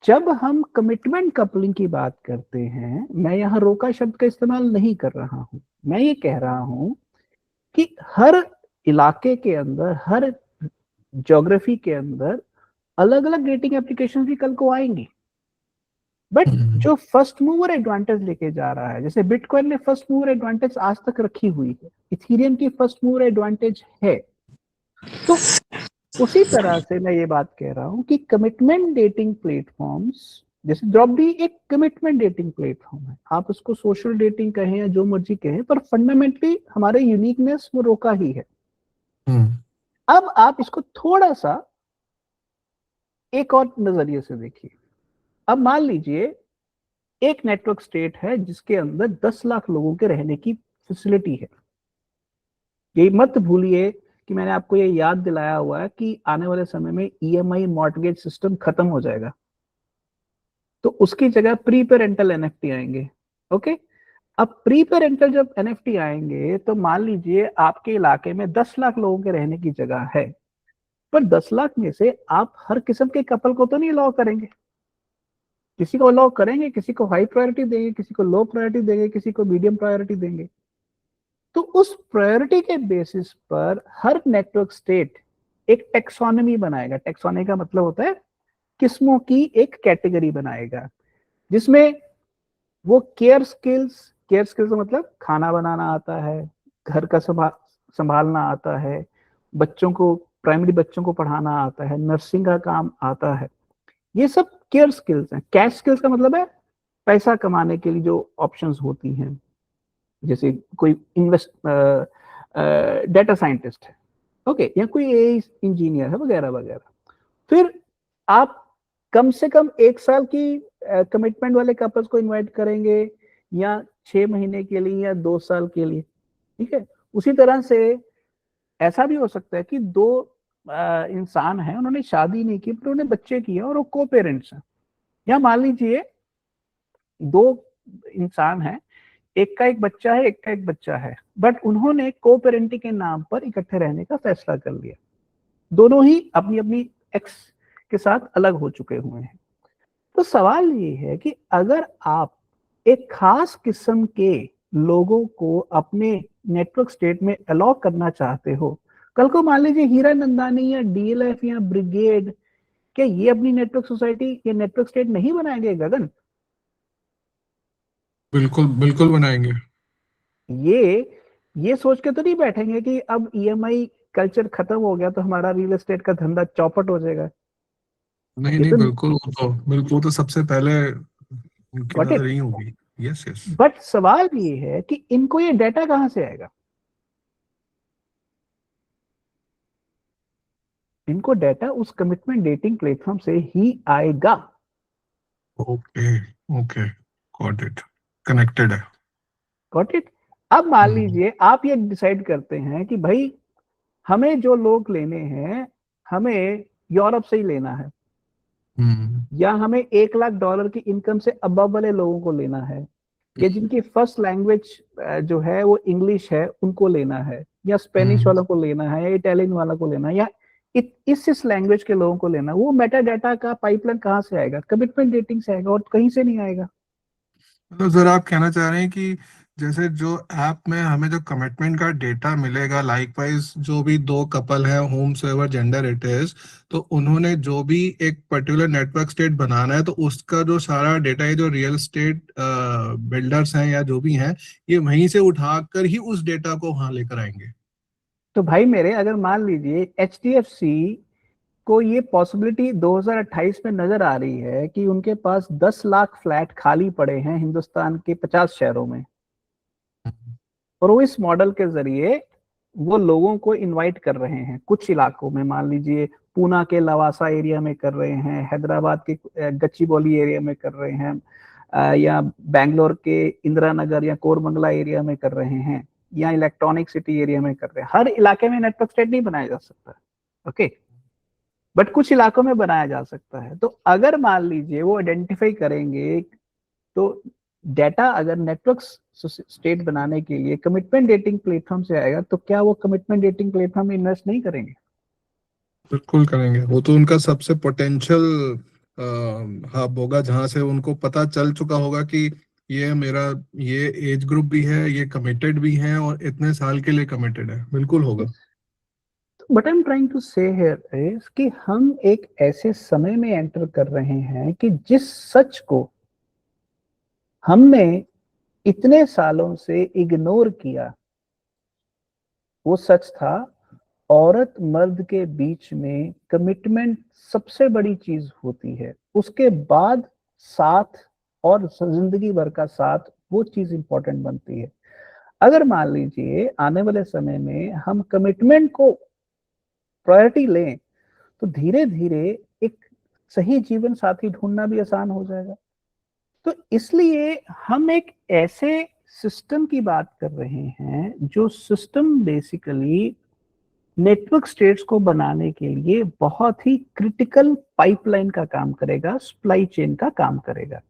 जब हम कमिटमेंट कपलिंग की बात करते हैं, मैं यहां रोका शब्द का इस्तेमाल नहीं कर रहा हूं, मैं ये कह रहा हूं कि हर इलाके के अंदर, हर ज्योग्राफी के अंदर अलग अलग डेटिंग एप्लीकेशन भी कल को आएंगी। बट जो फर्स्ट मूवर एडवांटेज लेके जा रहा है, जैसे बिटकॉइन ने फर्स्ट मूवर एडवांटेज आज तक रखी हुई है, इथेरियम की फर्स्ट मूवर एडवांटेज है, तो उसी तरह से मैं ये बात कह रहा हूं कि कमिटमेंट डेटिंग प्लेटफॉर्म्स, जैसे ड्रॉप भी एक कमिटमेंट डेटिंग प्लेटफॉर्म है, आप उसको सोशल डेटिंग कहें या जो मर्जी कहें, पर फंडामेंटली हमारे यूनिकनेस वो रोका ही है। अब आप इसको थोड़ा सा एक और नजरिए से देखिए। अब मान लीजिए एक नेटवर्क स्टेट है जिसके अंदर 10 लाख लोगों के रहने की फैसिलिटी है। ये मत भूलिए कि मैंने आपको ये याद दिलाया हुआ है कि आने वाले समय में EMI मॉर्टगेज सिस्टम खत्म हो जाएगा, तो उसकी जगह प्री पेरेंटल NFT आएंगे। ओके, अब प्री पेरेंटल जब NFT आएंगे तो मान लीजिए आपके इलाके में 10 लाख लोगों के रहने की जगह है, पर 10 लाख में से आप हर किस्म के कपल को तो नहीं अलाउ करेंगे। किसी को अलाउ करेंगे, किसी को हाई प्रायोरिटी देंगे, किसी को लो प्रायोरिटी देंगे, किसी को मीडियम प्रायोरिटी देंगे। तो उस प्रायोरिटी के बेसिस पर हर नेटवर्क स्टेट एक टेक्सोनॉमी बनाएगा। टेक्सोनॉमी का मतलब होता है किस्मों की एक कैटेगरी बनाएगा, जिसमें वो केयर स्किल्स का मतलब खाना बनाना आता है, घर का संभालना आता है, बच्चों को, प्राइमरी बच्चों को पढ़ाना आता है, नर्सिंग का काम आता है, ये सब केयर स्किल्स हैं। कैश स्किल्स का मतलब है पैसा कमाने के लिए जो ऑप्शंस होती हैं, जैसे कोई डाटा साइंटिस्ट है, ओके, या कोई AI इंजीनियर है, वगैरह वगैरह। फिर आप कम से कम 1 साल की कमिटमेंट वाले कपल्स को इनवाइट करेंगे, या 6 महीने के लिए, या 2 साल के लिए, ठीक है। उसी तरह से ऐसा भी हो सकता है कि 2 इंसान हैं, उन्होंने शादी नहीं की पर उन्होंने बच्चे किए और वो को पेरेंट्स हैं। या मान लीजिए 2 इंसान हैं, एक का एक बच्चा है, एक का एक बच्चा है, बट उन्होंने को पेरेंटिंग के नाम पर इकट्ठे रहने का फैसला कर लिया। दोनों ही अपनी अपनी एक्स के साथ अलग हो चुके हुए हैं। तो सवाल ये है कि अगर आप एक खास किस्म के लोगों को अपने नेटवर्क स्टेट में अलाउ करना चाहते हो, कल को मान लीजिए हीरा नंदानी या DLF या ब्रिगेड, क्या ये अपनी नेटवर्क सोसाइटी या नेटवर्क स्टेट नहीं बनाएंगे गगन? बिल्कुल बिल्कुल बनाएंगे। ये सोच के तो नहीं बैठेंगे कि अब ईएमआई कल्चर खत्म हो गया तो हमारा रियल एस्टेट का धंधा चौपट हो जाएगा। नहीं ये नहीं, तो बिल्कुल वो तो सबसे पहले उनकी गॉट नजर इट। यही होगी। Yes yes. बट सवाल ये है कि इनको ये डाटा कहां से आएगा? इनको डाटा उस कमिटमेंट डेटिंग प्लेटफॉर्म से ही आएगा। Okay okay, got it, connected है। Got it. अब मान हम्म लीजिए आप ये डिसाइड करते हैं कि भाई हमें जो लोग लेने हैं, हमें यूरोप से ही लेना है, हम्म या हमें $1 लाख की इनकम से अबव वाले लोगों को लेना है, या जिनकी फर्स्ट लैंग्वेज जो है वो इंग्लिश है उनको लेना है, या स्पेनिश वालों को लेना है, या इटालियन वालों को लेना है, या इस लैंग्वेज के लोगों को लेना है। वो मेटा डाटा का पाइपलाइन कहाँ से आएगा? कमिटमेंट डेटिंग से आएगा, और कहीं से नहीं आएगा। मतलब सर आप कहना चाह रहे हैं कि जैसे जो ऐप में हमें जो कमिटमेंट का डेटा मिलेगा, लाइकवाइज जो भी दो कपल है, whomsoever gender it is, तो उन्होंने जो भी एक पर्टिकुलर नेटवर्क स्टेट बनाना है, तो उसका जो सारा डेटा है, जो रियल स्टेट बिल्डर्स हैं या जो भी हैं, ये वहीं से उठाकर ही उस डेटा को वहां लेकर आएंगे। तो भाई मेरे, अगर मान लीजिए HDFC को ये पॉसिबिलिटी 2028 में नजर आ रही है कि उनके पास 10 लाख फ्लैट खाली पड़े हैं हिंदुस्तान के 50 शहरों में, और वो इस मॉडल के जरिए वो लोगों को इनवाइट कर रहे हैं। कुछ इलाकों में मान लीजिए पूना के लवासा एरिया में कर रहे हैं, हैदराबाद के गच्चीबौली एरिया में कर रहे हैं, या बैंगलोर के इंदिरा नगर या कोरमंगला एरिया में कर रहे हैं, या इलेक्ट्रॉनिक सिटी एरिया में कर रहे हैं। हर इलाके में नेटवर्क स्टेट नहीं बनाया जा सकता, ओके, बट कुछ इलाकों में बनाया जा सकता है। तो अगर मान लीजिए वो आइडेंटिफाई करेंगे, तो डाटा अगर नेटवर्क स्टेट बनाने के लिए कमिटमेंट डेटिंग प्लेटफॉर्म से आएगा, तो क्या वो कमिटमेंट डेटिंग प्लेटफॉर्म में इन्वेस्ट नहीं करेंगे? बिल्कुल करेंगे, वो तो उनका सबसे पोटेंशियल हब होगा, जहां से उनको पता चल चुका होगा कि ये मेरा ये एज ग्रुप भी है, ये कमिटेड भी है और इतने साल के लिए कमिटेड है, बिल्कुल होगा। But I am trying to say here is कि हम एक ऐसे समय में एंटर कर रहे हैं कि जिस सच को हमने इतने सालों से इग्नोर किया, वो सच था औरत मर्द के बीच में कमिटमेंट सबसे बड़ी चीज होती है, उसके बाद साथ और जिंदगी भर का साथ वो चीज इंपॉर्टेंट बनती है। अगर मान लीजिए आने वाले समय में हम कमिटमेंट को प्रायोरिटी लें, तो धीरे धीरे एक सही जीवन साथी ढूंढना भी आसान हो जाएगा। तो इसलिए हम एक ऐसे सिस्टम की बात कर रहे हैं जो सिस्टम बेसिकली नेटवर्क स्टेट्स को बनाने के लिए बहुत ही क्रिटिकल पाइपलाइन का काम करेगा, सप्लाई चेन का काम करेगा।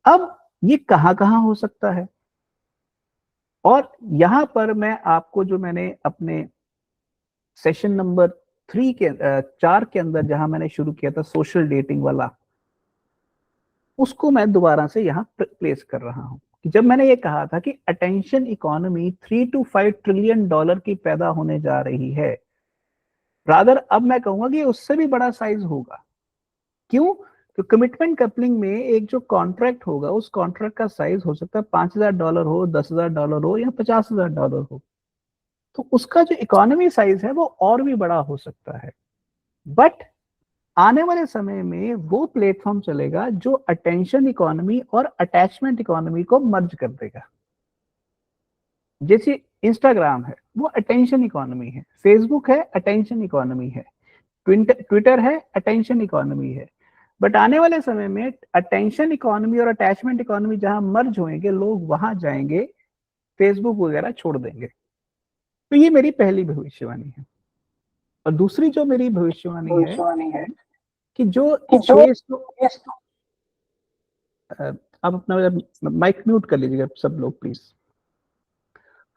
अब ये कहां कहां हो सकता है, और यहां पर मैं आपको, जो मैंने अपने सेशन नंबर 4 के अंदर जहां मैंने शुरू किया था सोशल डेटिंग वाला, उसको मैं दोबारा से यहाँ प्लेस कर रहा हूँ कि जब मैंने ये कहा था कि attention economy 3 to 5 trillion dollar की पैदा होने जा रही है, रादर अब मैं कहूंगा कि उससे भी बड़ा साइज होगा। क्यों? तो कमिटमेंट कपलिंग में एक जो कॉन्ट्रैक्ट होगा, उस कॉन्ट्रैक्ट का साइज हो सकता है $5,000 हो, $10,000 हो, या $50,000 हो। तो उसका जो इकोनॉमी साइज है वो और भी बड़ा हो सकता है। बट आने वाले समय में वो प्लेटफॉर्म चलेगा जो अटेंशन इकोनॉमी और अटैचमेंट इकोनॉमी को मर्ज कर देगा। जैसे इंस्टाग्राम है, वो अटेंशन इकोनॉमी है, फेसबुक है, अटेंशन इकोनॉमी है, ट्विटर है, अटेंशन इकोनॉमी है। बट आने वाले समय में अटेंशन इकोनॉमी और अटैचमेंट इकोनॉमी जहां मर्ज होंगे, लोग वहां जाएंगे, फेसबुक वगैरह छोड़ देंगे। तो ये मेरी पहली भविष्यवाणी है। और दूसरी जो मेरी भविष्यवाणी है कि जो 600, आप अपना माइक म्यूट कर लीजिएगा सब लोग प्लीज।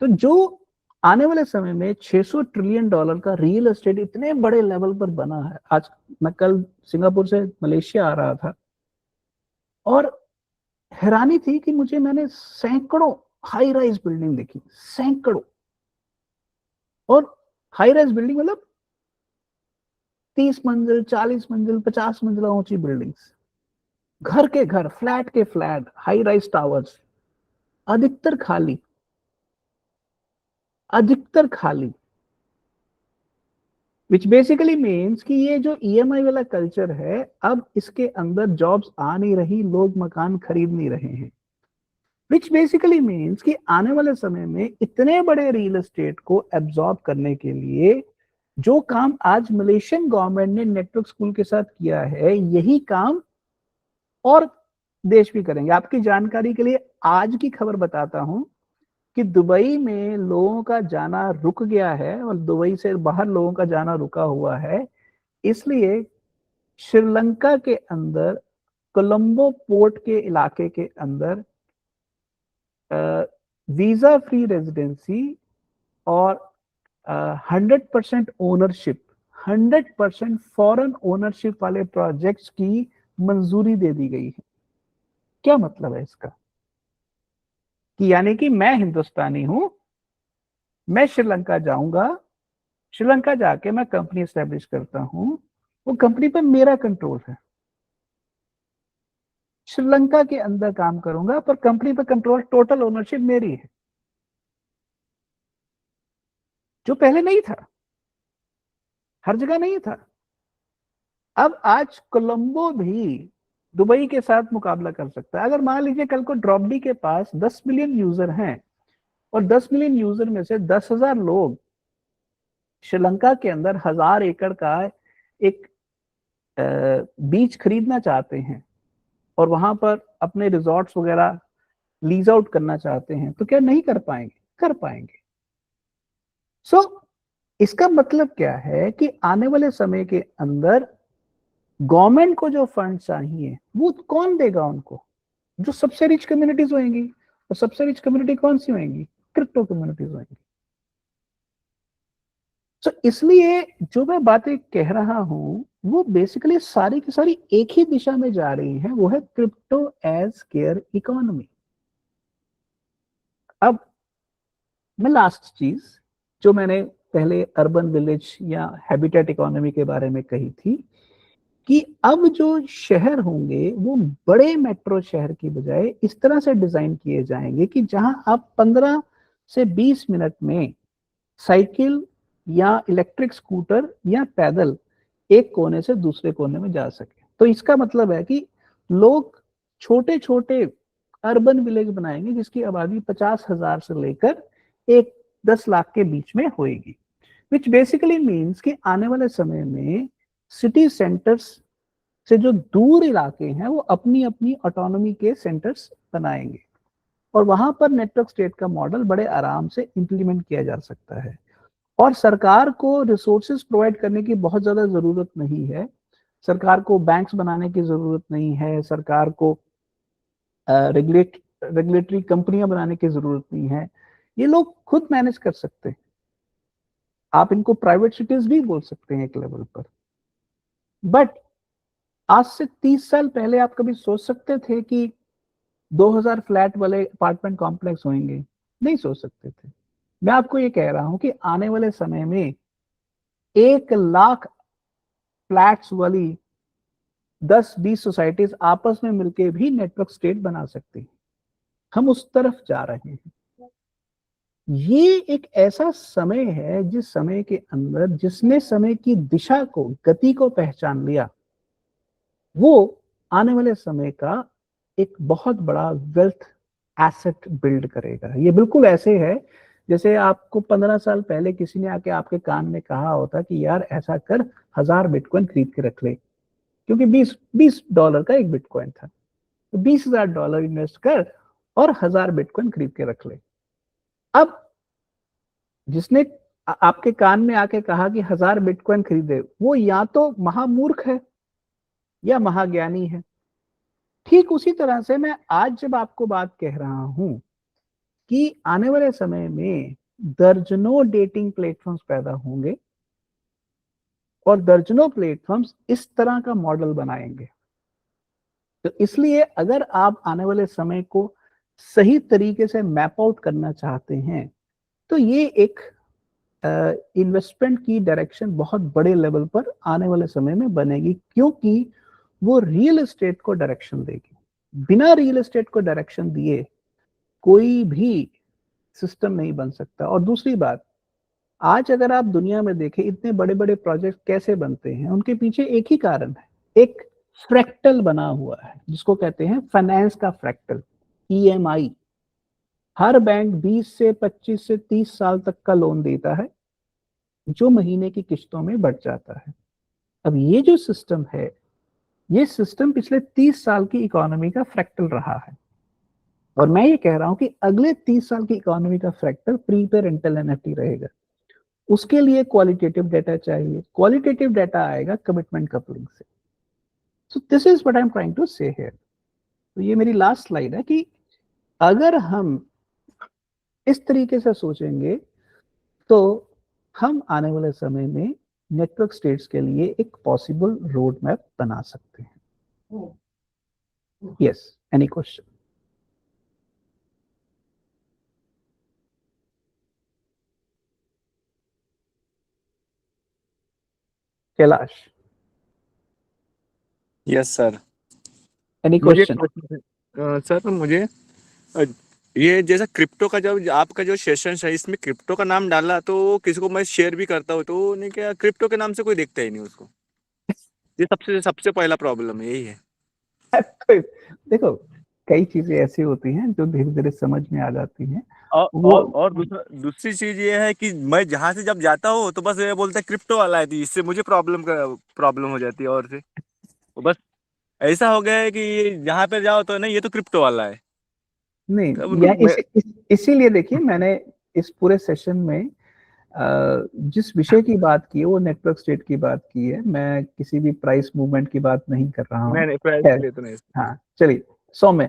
तो जो आने वाले समय में $600 ट्रिलियन का रियल एस्टेट इतने बड़े लेवल पर बना है। आज मैं कल सिंगापुर से मलेशिया आ रहा था और हैरानी थी कि मैंने सैकड़ों हाई राइज बिल्डिंग देखी, सैकड़ों। और हाई राइज बिल्डिंग मतलब 30 मंजिल, 40 मंजिल, 50 मंजिला ऊंची बिल्डिंग्स, घर के घर, फ्लैट के फ्लैट, हाई राइज टावर्स, अधिकतर खाली। अधिकतर खाली, विच बेसिकली मीन्स कि ये जो EMI वाला कल्चर है, अब इसके अंदर जॉब्स आ नहीं रही, लोग मकान खरीद नहीं रहे हैं, विच बेसिकली मीन्स कि आने वाले समय में इतने बड़े रियल एस्टेट को एब्जॉर्ब करने के लिए जो काम आज मलेशियन गवर्नमेंट ने नेटवर्क स्कूल के साथ किया है, यही काम और देश भी करेंगे। आपकी जानकारी के लिए आज की खबर बताता हूं कि दुबई में लोगों का जाना रुक गया है और दुबई से बाहर लोगों का जाना रुका हुआ है, इसलिए श्रीलंका के अंदर कोलंबो पोर्ट के इलाके के अंदर वीजा फ्री रेजिडेंसी और 100% ओनरशिप, 100% फॉरेन ओनरशिप वाले प्रोजेक्ट्स की मंजूरी दे दी गई है। क्या मतलब है इसका? कि यानी कि मैं हिंदुस्तानी हूं, मैं श्रीलंका जाऊंगा, श्रीलंका जाके मैं कंपनी एस्टेब्लिश करता हूं, वो कंपनी पर मेरा कंट्रोल है, श्रीलंका के अंदर काम करूंगा, पर कंपनी पर कंट्रोल, टोटल ओनरशिप मेरी है, जो पहले नहीं था, हर जगह नहीं था। अब आज कोलंबो भी दुबई के साथ मुकाबला कर सकता है। अगर मान लीजिए कल को ड्रॉपडी के पास 10 मिलियन यूजर हैं और 10 मिलियन यूजर में से 10,000 लोग श्रीलंका के अंदर 1000 एकड़ का एक बीच खरीदना चाहते हैं और वहां पर अपने रिजॉर्ट्स वगैरह लीज आउट करना चाहते हैं, तो क्या नहीं कर पाएंगे? कर पाएंगे। सो इसका मतलब क्या है कि आने वाले समय के अंदर गवर्नमेंट को जो फंड चाहिए वो कौन देगा उनको? जो सबसे रिच कम्युनिटीज होंगी, और सबसे रिच कम्युनिटी कौन सी होंगी? क्रिप्टो कम्युनिटीज होंगी। तो इसलिए जो मैं बातें कह रहा हूं वो बेसिकली सारी की सारी एक ही दिशा में जा रही हैं, वो है क्रिप्टो एज केयर इकोनॉमी। अब मैं लास्ट चीज जो मैंने पहले अर्बन विलेज या हैबिटेट इकोनॉमी के बारे में कही थी कि अब जो शहर होंगे वो बड़े मेट्रो शहर की बजाय इस तरह से डिजाइन किए जाएंगे कि जहां आप 15 से 20 मिनट में साइकिल या इलेक्ट्रिक स्कूटर या पैदल एक कोने से दूसरे कोने में जा सके। तो इसका मतलब है कि लोग छोटे छोटे अर्बन विलेज बनाएंगे जिसकी आबादी 50,000 से लेकर 10 लाख के बीच में होएगी, विच बेसिकली मीन्स कि आने वाले समय में सिटी सेंटर्स से जो दूर इलाके हैं वो अपनी अपनी ऑटोनॉमी के सेंटर्स बनाएंगे और वहां पर नेटवर्क स्टेट का मॉडल बड़े आराम से इंप्लीमेंट किया जा सकता है और सरकार को रिसोर्सेज प्रोवाइड करने की बहुत ज्यादा जरूरत नहीं है, सरकार को बैंक्स बनाने की जरूरत नहीं है, सरकार को रेगुलेटरी कंपनियां बनाने की जरूरत नहीं है, ये लोग खुद मैनेज कर सकते हैं। आप इनको प्राइवेट सिटीज भी बोल सकते हैं एक लेवल पर। बट आज से 30 साल पहले आप कभी सोच सकते थे कि 2000 फ्लैट वाले अपार्टमेंट कॉम्प्लेक्स होंगे? नहीं सोच सकते थे। मैं आपको ये कह रहा हूं कि आने वाले समय में 1 लाख फ्लैट्स वाली 10-20 सोसाइटीज आपस में मिलकर भी नेटवर्क स्टेट बना सकती हैं। हम उस तरफ जा रहे हैं। ये एक ऐसा समय है जिस समय के अंदर जिसने समय की दिशा को, गति को पहचान लिया, वो आने वाले समय का एक बहुत बड़ा वेल्थ एसेट बिल्ड करेगा। ये बिल्कुल ऐसे है जैसे आपको 15 साल पहले किसी ने आके आपके कान में कहा होता कि यार ऐसा कर, 1000 बिटकॉइन खरीद के रख ले, क्योंकि $20 का एक बिटकॉइन था, तो $20,000 इन्वेस्ट कर और 1000 बिटकॉइन खरीद के रख ले। अब जिसने आपके कान में आके कहा कि 1000 बिटकॉइन खरीदे, वो या तो महामूर्ख है या महाज्ञानी है। ठीक उसी तरह से मैं आज जब आपको बात कह रहा हूं कि आने वाले समय में दर्जनों डेटिंग प्लेटफॉर्म्स पैदा होंगे और दर्जनों प्लेटफॉर्म्स इस तरह का मॉडल बनाएंगे। तो इसलिए अगर आप आने वाले समय को सही तरीके से मैप आउट करना चाहते हैं तो ये एक इन्वेस्टमेंट की डायरेक्शन बहुत बड़े लेवल पर आने वाले समय में बनेगी, क्योंकि वो रियल एस्टेट को डायरेक्शन देगी। बिना रियल एस्टेट को डायरेक्शन दिए कोई भी सिस्टम नहीं बन सकता। और दूसरी बात, आज अगर आप दुनिया में देखें इतने बड़े बड़े प्रोजेक्ट कैसे बनते हैं, उनके पीछे एक ही कारण है, एक फ्रैक्टल बना हुआ है जिसको कहते हैं फाइनेंस का फ्रैक्टल, ईएमआई। हर बैंक 20 से 25 से 30 साल तक का लोन देता है जो महीने की किस्तों में बढ़ जाता है। अब ये जो सिस्टम है, ये सिस्टम पिछले 30 साल की इकोनॉमी का फ्रैक्टल रहा है, और मैं ये कह रहा हूं कि अगले 30 साल की इकोनॉमी का fractal pre pay rental NFT रहेगा। उसके लिए क्वालिटेटिव डाटा चाहिए, क्वालिटेटिव डाटा आएगा कमिटमेंट कपलिंग से। So this is what I am trying to say here. तो ये मेरी लास्ट स्लाइड है कि अगर हम इस तरीके से सोचेंगे तो हम आने वाले समय में नेटवर्क स्टेट्स के लिए एक पॉसिबल रोड मैप बना सकते हैं। Yes, any question? Kailash, yes sir. Any मुझे क्वेश्चन? सर मुझे अ, ये जैसा क्रिप्टो का जब आपका जो सेशन है इसमें क्रिप्टो का नाम डाला तो किसी को मैं शेयर भी करता हूँ तो नहीं, क्या क्रिप्टो के नाम से कोई देखता ही नहीं उसको। ये सबसे सबसे पहला प्रॉब्लम यही है। देखो, कई चीजें ऐसी होती हैं जो धीरे धीरे समझ में आ जाती हैं। और दूसरी चीज ये है कि मैं जहाँ से जब जाता हूँ तो बस ये बोलता है क्रिप्टो वाला है, तो इससे मुझे प्रॉब्लम हो जाती है। और से तो बस ऐसा हो गया है कि जहाँ पे जाओ तो नहीं, ये तो क्रिप्टो वाला है। नहीं, या इसीलिए देखिए मैंने इस पूरे सेशन में जिस विषय की बात की है वो नेटवर्क स्टेट की बात की है। मैं किसी भी प्राइस मूवमेंट की बात नहीं कर रहा हूँ। नहीं प्राइस के लिए तो नहीं। हाँ, चलिए सौम्य।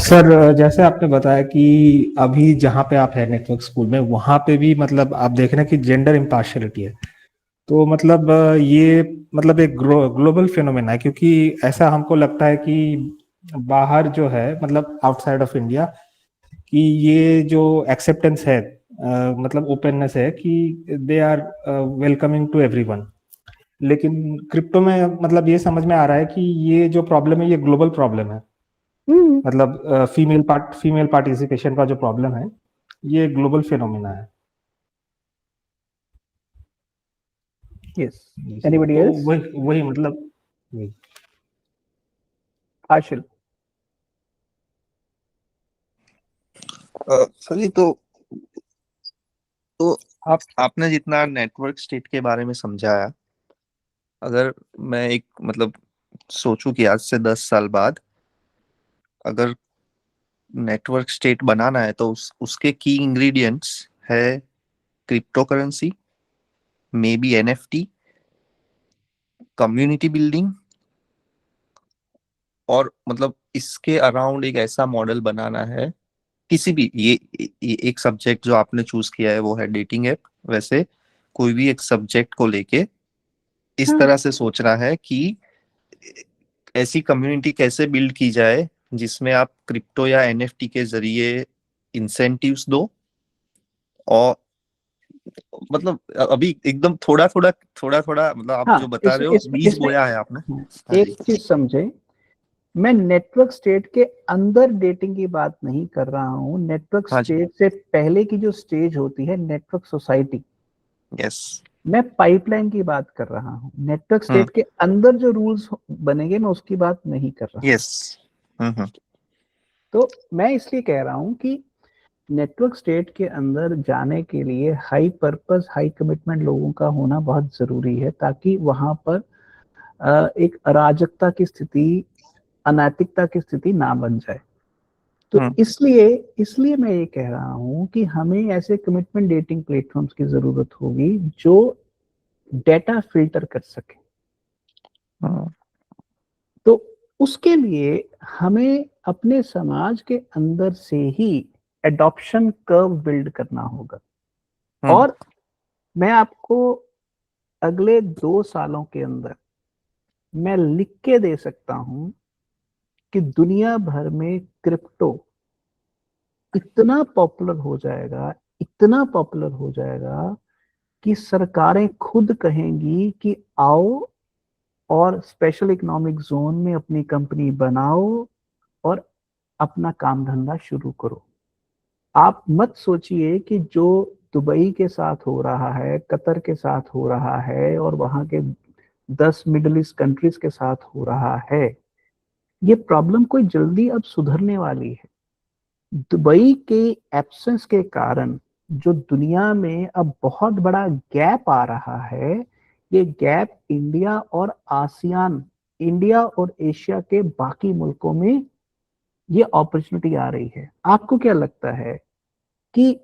सर जैसे आपने बताया कि अभी जहाँ पे आप है नेटवर्क स्कूल में, वहां पे भी मतलब आप देख रहे हैं कि जेंडर इम्पार्शियलिटी है। तो मतलब ये मतलब एक ग्लोबल फिनोमेना है, क्योंकि ऐसा हमको लगता है कि बाहर जो है मतलब आउटसाइड ऑफ इंडिया कि ये जो एक्सेप्टेंस है मतलब ओपननेस है कि they are welcoming to everyone. लेकिन क्रिप्टो में मतलब ये समझ में आ रहा है कि ये जो प्रॉब्लम है ये ग्लोबल प्रॉब्लम है। मतलब फीमेल पार्टिसिपेशन का जो प्रॉब्लम है ये ग्लोबल फिनोमेना है। Yes, anybody else? वही मतलब आशिल। सर तो आपने जितना नेटवर्क स्टेट के बारे में समझाया, अगर मैं एक मतलब सोचूं कि आज से 10 साल बाद अगर नेटवर्क स्टेट बनाना है तो उसके की इंग्रेडिएंट्स है crypto currency, may be NFT, community building, और मतलब इसके अराउंड एक ऐसा मॉडल बनाना है। किसी भी ये एक सब्जेक्ट जो आपने चूज किया है वो है डेटिंग ऐप, वैसे कोई भी एक सब्जेक्ट को लेके इस तरह से सोचना है कि ऐसी कम्युनिटी कैसे बिल्ड की जाए जिसमें आप क्रिप्टो या एनएफटी के जरिए इंसेंटिव्स दो। और मतलब अभी एकदम थोड़ा थोड़ा मतलब आप जो बता रहे हो बीज बोया है आपने। एक चीज समझे, मैं नेटवर्क स्टेट के अंदर डेटिंग की बात नहीं कर रहा हूँ। नेटवर्क स्टेट से पहले की जो स्टेज होती है नेटवर्क सोसाइटी, यस, मैं पाइपलाइन की बात कर रहा हूँ। नेटवर्क स्टेट के अंदर जो रूल्स बनेंगे मैं उसकी बात नहीं कर रहा। यस। तो मैं इसलिए कह रहा हूँ कि नेटवर्क स्टेट के अंदर जाने के लिए हाई पर्पस हाई कमिटमेंट लोगों का होना बहुत जरूरी है, ताकि वहां पर एक अराजकता की स्थिति, अनैतिकता की स्थिति ना बन जाए। तो इसलिए मैं ये कह रहा हूं कि हमें ऐसे कमिटमेंट डेटिंग प्लेटफॉर्म्स की जरूरत होगी जो डेटा फिल्टर कर सके। तो उसके लिए हमें अपने समाज के अंदर से ही एडॉप्शन कर्व बिल्ड करना होगा। और मैं आपको अगले 2 सालों के अंदर मैं लिख के दे सकता हूं कि दुनिया भर में क्रिप्टो इतना पॉपुलर हो जाएगा, इतना पॉपुलर हो जाएगा कि सरकारें खुद कहेंगी कि आओ और स्पेशल इकोनॉमिक जोन में अपनी कंपनी बनाओ और अपना काम धंधा शुरू करो। आप मत सोचिए कि जो दुबई के साथ हो रहा है, कतर के साथ हो रहा है और वहां के 10 मिडिल ईस्ट कंट्रीज के साथ हो रहा है, ये प्रॉब्लम कोई जल्दी अब सुधरने वाली है। दुबई के एब्सेंस के कारण जो दुनिया में अब बहुत बड़ा गैप आ रहा है, ये गैप इंडिया और आसियान, इंडिया और एशिया के बाकी मुल्कों में ये अपॉर्चुनिटी आ रही है। आपको क्या लगता है कि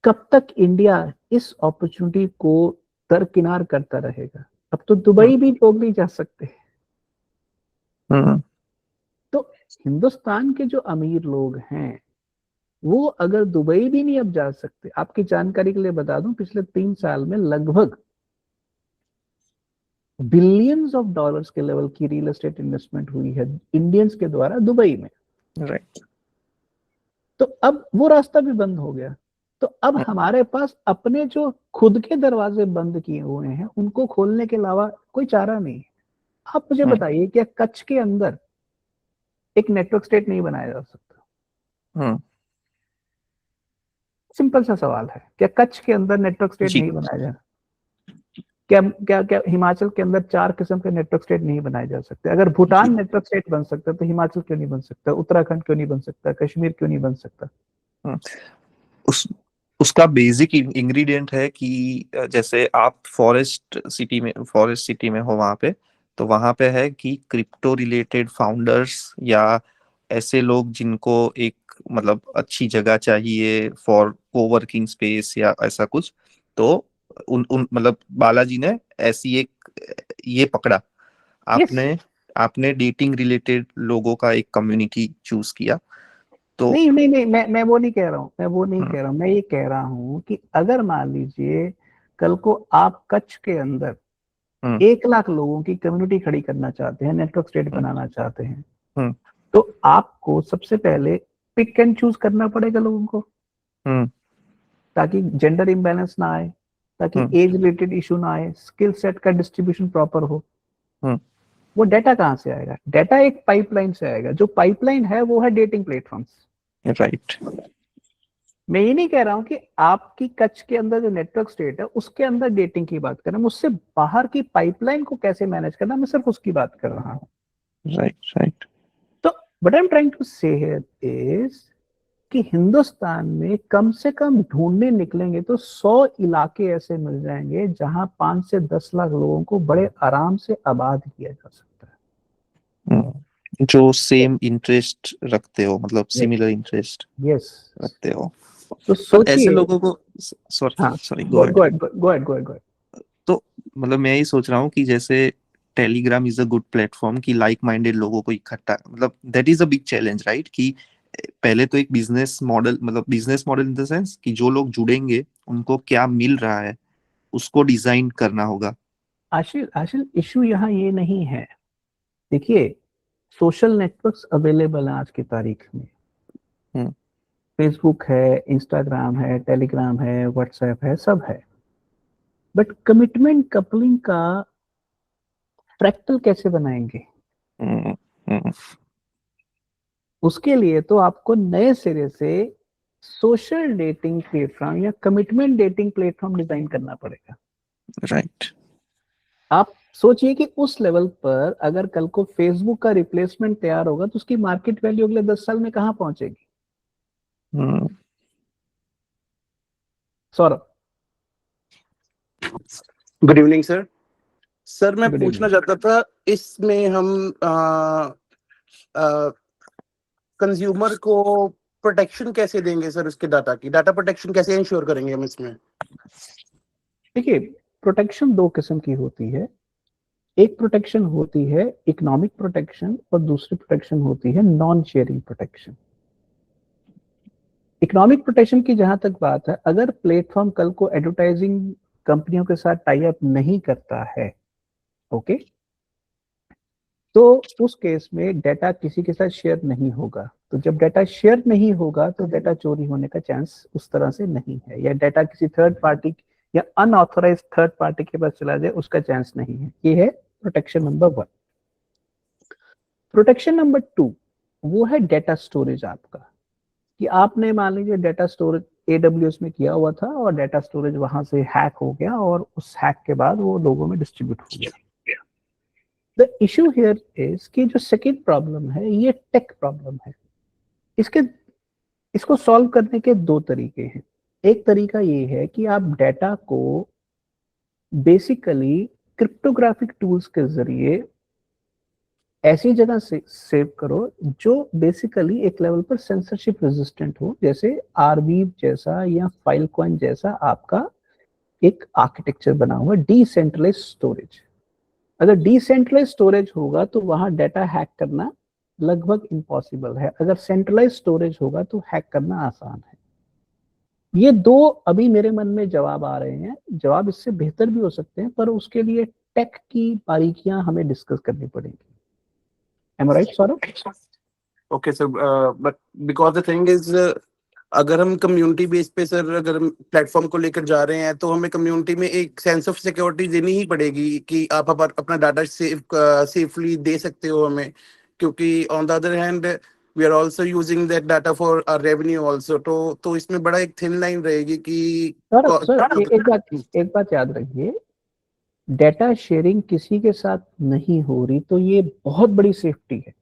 कब तक इंडिया इस अपॉर्चुनिटी को दरकिनार करता रहेगा? अब तो दुबई भी लोग नहीं जा सकते। तो हिंदुस्तान के जो अमीर लोग हैं वो अगर दुबई भी नहीं अब जा सकते, आपकी जानकारी के लिए बता दूं, पिछले 3 साल में लगभग बिलियंस ऑफ डॉलर्स के लेवल की रियल एस्टेट इन्वेस्टमेंट हुई है इंडियंस के द्वारा दुबई में। राइट। तो अब वो रास्ता भी बंद हो गया। तो अब हमारे पास अपने जो खुद के दरवाजे बंद किए हुए हैं उनको खोलने के अलावा कोई चारा नहीं है। आप मुझे बताइए, क्या कच्छ के अंदर एक नेटवर्क स्टेट नहीं बनाया जा सकता? सिंपल सा सवाल है, क्या कच्छ के अंदर नेटवर्क स्टेट नहीं बनाया जा? क्या क्या क्या हिमाचल के अंदर 4 किस्म के नेटवर्क स्टेट नहीं बनाए जा सकते? अगर भूटान नेटवर्क स्टेट बन सकता तो हिमाचल क्यों नहीं बन सकता? उत्तराखंड क्यों नहीं बन सकता? कश्मीर क्यों नहीं बन सकता? उसका बेसिक इंग्रेडिएंट है कि जैसे आप फॉरेस्ट सिटी में हो वहां पे, तो वहां पे है कि क्रिप्टो रिलेटेड फाउंडर्स या ऐसे लोग जिनको एक मतलब अच्छी जगह चाहिए फॉर कोवर्किंग स्पेस या ऐसा कुछ, तो उन मतलब बालाजी ने ऐसी एक ये पकड़ा। आपने डेटिंग रिलेटेड लोगों का एक कम्युनिटी चूज किया। तो नहीं, मैं वो नहीं कह रहा हूँ। मैं ये कह रहा हूँ कि अगर मान लीजिए कल को आप कच्छ के अंदर 1 लाख लोगों की कम्युनिटी खड़ी करना चाहते हैं, नेटवर्क स्टेट बनाना चाहते हैं, तो आपको सबसे पहले पिक एंड चूज करना पड़ेगा लोगों को, ताकि जेंडर इम्बैलेंस ना आए, ताकि एज रिलेटेड इशू ना आए, स्किल सेट का डिस्ट्रीब्यूशन प्रॉपर हो। वो डाटा कहाँ से आएगा? डाटा एक पाइपलाइन से आएगा। जो पाइपलाइन है वो है डेटिंग प्लेटफॉर्म्स। राइट। मैं ये नहीं कह रहा हूं कि आपकी कच्छ के अंदर जो नेटवर्क स्टेट है उसके अंदर डेटिंग की बात कर रहा हूं, उससे बाहर की पाइपलाइन को कैसे मैनेज करना, मैं सिर्फ उसकी बात कर रहा हूं। राइट। तो what I am trying to say here is कि हिंदुस्तान में कम से कम ढूंढने निकलेंगे तो 100 इलाके ऐसे मिल जाएंगे जहां 5 से 10 लाख लोगों को बड़े आराम से आबाद किया जा सकता है, जो सेम इंटरेस्ट रखते हो, मतलब सिमिलर इंटरेस्ट रखते हो। तो सोचिए ऐसे लोगों को सॉरी गो अहेड। तो मतलब मैं यही सोच रहा हूँ कि जैसे Telegram is a good platform कि लाइक माइंडेड लोगों को इकट्ठा, मतलब that is a big challenge, right? कि पहले तो एक business model in the sense कि जो लोग जुड़ेंगे उनको क्या मिल रहा है उसको डिजाइन करना होगा। आशिल इशू यहाँ ये नहीं है। देखिए, सोशल नेटवर्क्स अवेलेबल हैं आज की तारीख में। फेसबुक है, इंस्टाग्राम है, टेलीग्राम है, व्हाट्सएप है, सब है। बट कमिटमेंट कपलिंग का फ्रैक्टल कैसे बनाएंगे? उसके लिए तो आपको नए सिरे से सोशल डेटिंग प्लेटफॉर्म या कमिटमेंट डेटिंग प्लेटफॉर्म डिजाइन करना पड़ेगा। राइट। आप सोचिए कि उस लेवल पर अगर कल को फेसबुक का रिप्लेसमेंट तैयार होगा तो उसकी मार्केट वैल्यू अगले 10 साल में कहां पहुंचेगी? Saurabh. Good evening sir. Sir मैं पूछना चाहता था, इसमें हम कंज्यूमर को प्रोटेक्शन कैसे देंगे सर? उसके डाटा प्रोटेक्शन कैसे इंश्योर करेंगे हम इसमें? देखिए, प्रोटेक्शन 2 किस्म की होती है। एक प्रोटेक्शन होती है इकोनॉमिक प्रोटेक्शन और दूसरी प्रोटेक्शन होती है non sharing protection. Economic protection की जहां तक बात है, अगर प्लेटफॉर्म कल को एडवर्टाइजिंग कंपनियों के साथ टाई अप नहीं करता है, ओके, तो उस केस में डाटा किसी के साथ शेयर नहीं होगा। तो जब डाटा शेयर नहीं होगा तो डाटा चोरी होने का चांस उस तरह से नहीं है, या डाटा किसी थर्ड पार्टी या अनऑथराइज्ड थर्ड पार्टी के पास चला जाए उसका चांस नहीं है। ये है प्रोटेक्शन नंबर 1। प्रोटेक्शन नंबर 2, वो है डेटा स्टोरेज आपका, कि आपने मान लीजिए डेटा स्टोरेज AWS में किया हुआ था और डेटा स्टोरेज वहां से हैक हो गया और उस हैक के बाद वो लोगों में डिस्ट्रीब्यूट हो गया। द इशू हियर इज कि जो सेकेंड प्रॉब्लम है ये टेक प्रॉब्लम है। इसको सॉल्व करने के दो तरीके हैं। एक तरीका ये है कि आप डेटा को बेसिकली क्रिप्टोग्राफिक टूल्स के जरिए ऐसी जगह से सेव करो जो बेसिकली एक लेवल पर सेंसरशिप रेजिस्टेंट हो, जैसे आरवीव जैसा या फाइलकॉइन जैसा आपका एक आर्किटेक्चर बना हुआ डिसेंट्रलाइज स्टोरेज। अगर डिसेंट्रलाइज स्टोरेज होगा तो वहां डेटा हैक करना लगभग इम्पॉसिबल है, अगर सेंट्रलाइज स्टोरेज होगा तो हैक करना आसान है। ये दो अभी मेरे मन में जवाब आ रहे हैं। जवाब इससे बेहतर भी हो सकते हैं, पर उसके लिए टेक की बारीकियां हमें डिस्कस करनी पड़ेंगी। Am I right, Saurabh? Okay sir, but because the thing is, अगर हम कम्युनिटी बेस पे सर अगर हम प्लेटफॉर्म को लेकर जा रहे हैं तो हमें कम्युनिटी में एक सेंस ऑफ सिक्योरिटी देनी ही पड़ेगी कि आप अपना डाटा सेफली दे सकते हो हमें, क्योंकि on the other hand we are also using that data for our revenue also. तो इसमें बड़ा एक थिन लाइन रहेगी कि सर एक बात याद रखिए, डेटा शेयरिंग किसी के साथ नहीं हो रही तो ये बहुत बड़ी सेफ्टी है।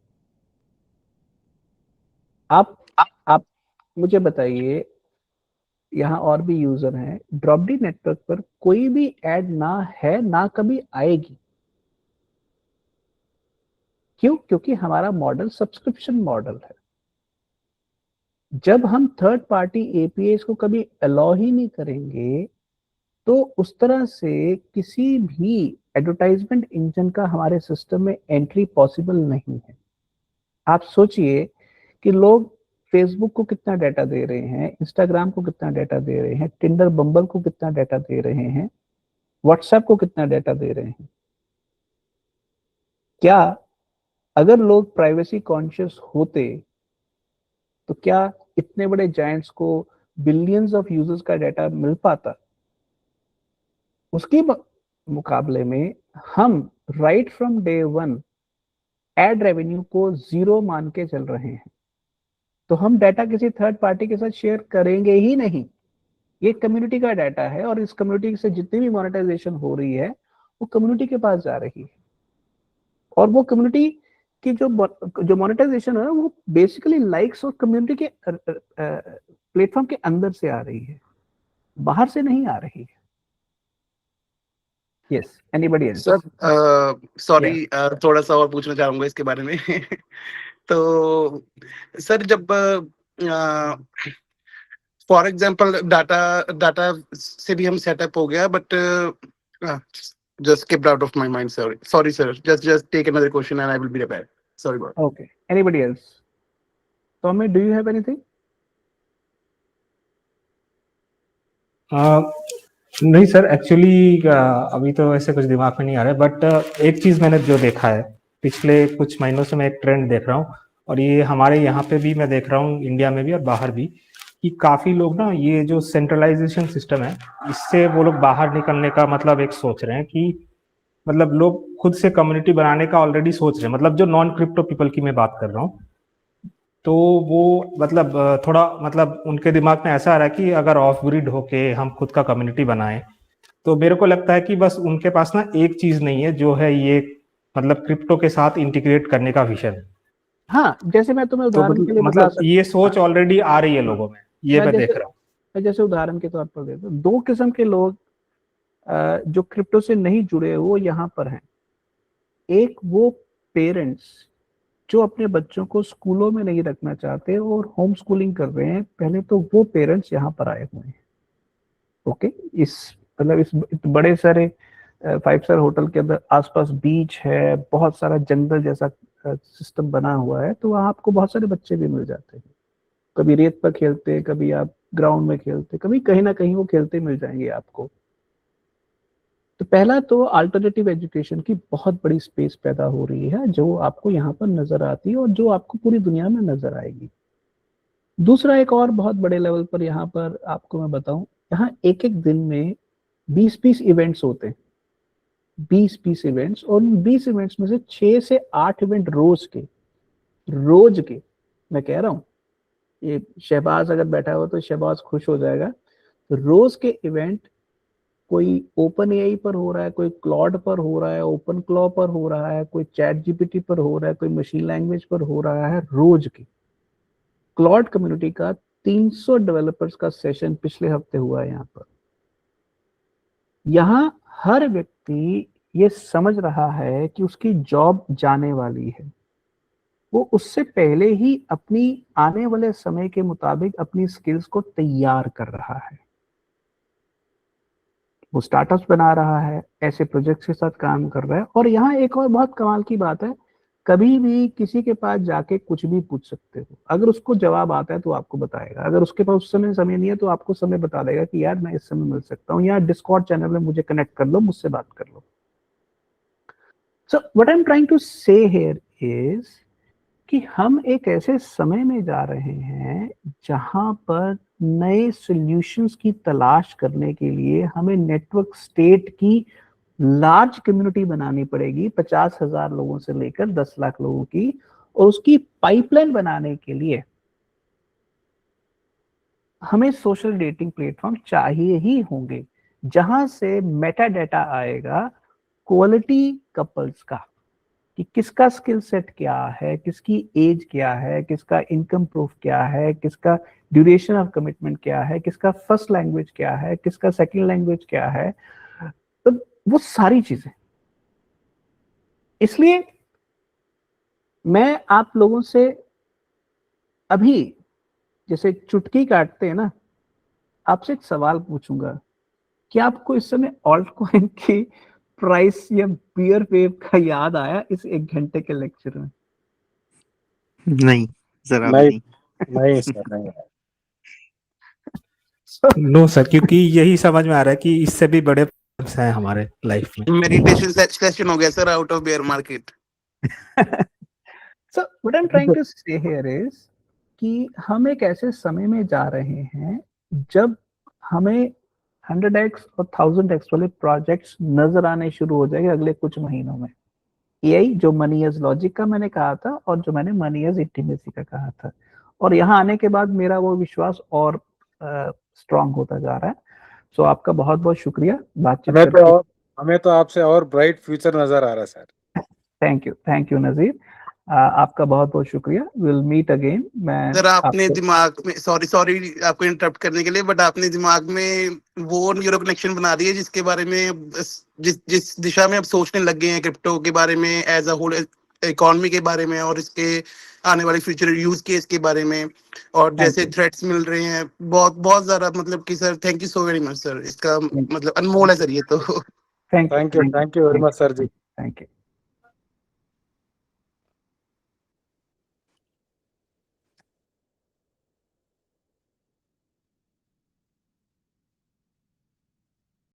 आप मुझे बताइए, यहाँ और भी यूजर हैं, ड्रॉपडी नेटवर्क पर कोई भी ऐड ना है ना कभी आएगी। क्यों? क्योंकि हमारा मॉडल सब्सक्रिप्शन मॉडल है। जब हम थर्ड पार्टी APIs को कभी अलाउ ही नहीं करेंगे तो उस तरह से किसी भी एडवर्टाइजमेंट इंजन का हमारे सिस्टम में एंट्री पॉसिबल नहीं है। आप सोचिए कि लोग फेसबुक को कितना डाटा दे रहे हैं, इंस्टाग्राम को कितना डाटा दे रहे हैं, टिंडर बम्बल को कितना डाटा दे रहे हैं, व्हाट्सएप को कितना डाटा दे रहे हैं। क्या अगर लोग प्राइवेसी कॉन्शियस होते तो क्या इतने बड़े जायंट्स को बिलियंस ऑफ यूजर्स का डाटा मिल पाता? उसके मुकाबले में हम right from day one ad revenue को 0 मान के चल रहे हैं, तो हम डाटा किसी थर्ड पार्टी के साथ शेयर करेंगे ही नहीं। ये कम्युनिटी का डाटा है और इस कम्युनिटी से जितनी भी मोनेटाइजेशन हो रही है वो कम्युनिटी के पास जा रही है, और वो कम्युनिटी की जो मोनेटाइजेशन है वो बेसिकली लाइक्स और कम्युनिटी के प्लेटफॉर्म के अंदर से आ रही है, बाहर से नहीं आ रही है। Yes, anybody else? Sir sorry, थोड़ा सा और पूछना चाहूंगा इसके बारे में। तो सर जब फॉर एग्जांपल डाटा से भी हम सेटअप हो गया, but just skipped out of my mind, sorry sir, just take another question and I will be right back. Sorry about Okay, anybody else? Tommy, do you have anything? नहीं sir, actually अभी तो ऐसे कुछ दिमाग में नहीं आ रहा है, बट एक चीज मैंने जो देखा है पिछले कुछ महीनों से, मैं एक ट्रेंड देख रहा हूँ, और ये हमारे यहाँ पे भी मैं देख रहा हूँ, इंडिया में भी और बाहर भी, कि काफी लोग ना ये जो सेंट्रलाइजेशन सिस्टम है इससे वो लोग बाहर निकलने का मतलब एक सोच रहे हैं कि मतलब लोग खुद से कम्युनिटी बनाने का ऑलरेडी सोच रहे हैं। मतलब जो नॉन क्रिप्टो पीपल की मैं बात कर रहा हूँ, तो वो मतलब थोड़ा मतलब उनके दिमाग में ऐसा आ रहा है कि अगर ऑफ ग्रिड होके हम खुद का कम्युनिटी बनाएं, तो मेरे को लगता है कि बस उनके पास ना एक चीज नहीं है जो है ये मतलब क्रिप्टो के साथ इंटीग्रेट करने का विजन। हाँ, जैसे मैं तुम्हें उदाहरण के लिए मतलब ये सोच ऑलरेडी आ रही है लोगों में, ये मैं देख रहा हूँ। मैं जैसे उदाहरण के तौर पर देता हूँ, 2 किस्म के लोग जो क्रिप्टो से नहीं जुड़े वो यहाँ पर हैं। एक वो पेरेंट्स जो अपने बच्चों को स्कूलों में नहीं रखना चाहते और होम स्कूलिंग कर रहे हैं, पहले तो वो पेरेंट्स यहाँ पर आए हुए हैं। ओके, इस बड़े सारे 5 स्टार होटल के अंदर आसपास बीच है, बहुत सारा जंगल जैसा सिस्टम बना हुआ है, तो वहाँ आपको बहुत सारे बच्चे भी मिल जाते हैं। कभी रेत पर खेलते, कभी आप ग्राउंड में खेलते, कभी कहीं ना कहीं वो खेलते मिल जाएंगे आपको। तो पहला तो अल्टरनेटिव एजुकेशन की बहुत बड़ी स्पेस पैदा हो रही है जो आपको यहाँ पर नजर आती है और जो आपको पूरी दुनिया में नजर आएगी। दूसरा एक और बहुत बड़े लेवल पर यहाँ पर आपको मैं बताऊं, यहाँ एक दिन में 20 इवेंट्स होते हैं, 20 इवेंट्स, और उन 20 इवेंट्स में से 6 से 8 इवेंट रोज के मैं कह रहा हूँ, ये शहबाज अगर बैठा हो तो शहबाज खुश हो जाएगा। तो रोज के इवेंट कोई ओपन एआई पर हो रहा है, कोई क्लॉड पर हो रहा है, ओपन क्लॉ पर हो रहा है, कोई चैट जीपीटी पर हो रहा है, कोई मशीन लैंग्वेज पर हो रहा है। रोज की क्लॉड कम्युनिटी का 300 डेवलपर्स का सेशन पिछले हफ्ते हुआ है यहाँ पर। यहाँ हर व्यक्ति ये समझ रहा है कि उसकी जॉब जाने वाली है, वो उससे पहले ही अपनी आने वाले समय के मुताबिक अपनी स्किल्स को तैयार कर रहा है। वो स्टार्टअप्स बना रहा है, ऐसे प्रोजेक्ट्स के साथ काम कर रहा है। और यहाँ एक और बहुत कमाल की बात है, कभी भी किसी के पास जाके कुछ भी पूछ सकते हो, अगर उसको जवाब आता है तो आपको बताएगा, अगर उसके पास उस समय नहीं है तो आपको समय बता देगा कि यार मैं इस समय मिल सकता हूँ, या डिस्कॉर्ड चैनल में मुझे कनेक्ट कर लो, मुझसे बात कर लो। So what I am trying to say here is कि हम एक ऐसे समय में जा रहे हैं जहां पर नए सॉल्यूशंस की तलाश करने के लिए हमें नेटवर्क स्टेट की लार्ज कम्युनिटी बनानी पड़ेगी, 50,000 लोगों से लेकर 10 लाख लोगों की। और उसकी पाइपलाइन बनाने के लिए हमें सोशल डेटिंग प्लेटफॉर्म चाहिए ही होंगे, जहां से मेटा डाटा आएगा क्वालिटी कपल्स का, कि किसका स्किल सेट क्या है, किसकी एज क्या है, किसका इनकम प्रूफ क्या है, किसका ड्यूरेशन ऑफ कमिटमेंट क्या है, किसका फर्स्ट लैंग्वेज क्या है, किसका सेकंड लैंग्वेज क्या है, तो वो सारी चीजें। इसलिए मैं आप लोगों से अभी जैसे चुटकी काटते हैं ना, आपसे एक सवाल पूछूंगा, क्या आपको इस समय ऑल्ट कॉइन की प्राइस या बियर वेव का याद आया इस 1 घंटे के लेक्चर में? नहीं, जरा भी नहीं। नहीं सर, नहीं। नो सर, क्योंकि यही समझ में आ रहा है कि इससे भी बड़े problems हैं हमारे लाइफ में। मेडिटेशन सेशन हो गया sir out of bear market. So what I'm trying to say here is कि हम एक ऐसे समय में जा रहे हैं जब हमें 100x और 1000x वाले प्रोजेक्ट्स नजर आने शुरू हो जाएंगे अगले कुछ महीनों में। यही जो मनी इज लॉजिक का मैंने कहा था और जो मैंने मनी इज इंटीमेसी का कहा था, और यहाँ आने के बाद मेरा वो विश्वास और स्ट्रांग होता जा रहा है। सो आपका बहुत बहुत शुक्रिया बातचीत करके। हमें तो आपसे और ब्राइट फ्यूचर नजर आ रहा है सर। थैंक यू नजीर, आपका बहुत बहुत शुक्रिया। Will meet again. मैं सर आपने दिमाग में, सॉरी आपको इंटरप्ट करने के लिए, बट आपने दिमाग में वो न्यूरो कनेक्शन बना दिए जिसके बारे में जिस दिशा में अब सोचने लग गए हैं क्रिप्टो के बारे में, एज अ होल इकोनॉमी के बारे में, और इसके आने वाले फ्यूचर यूज केस के बारे में, और जैसे थ्रेट्स मिल रहे हैं बहुत ज्यादा, मतलब कि sir thank you so very much sir. इसका मतलब अनमोल है सर ये तो। Thank you very much sir ji. Thank you.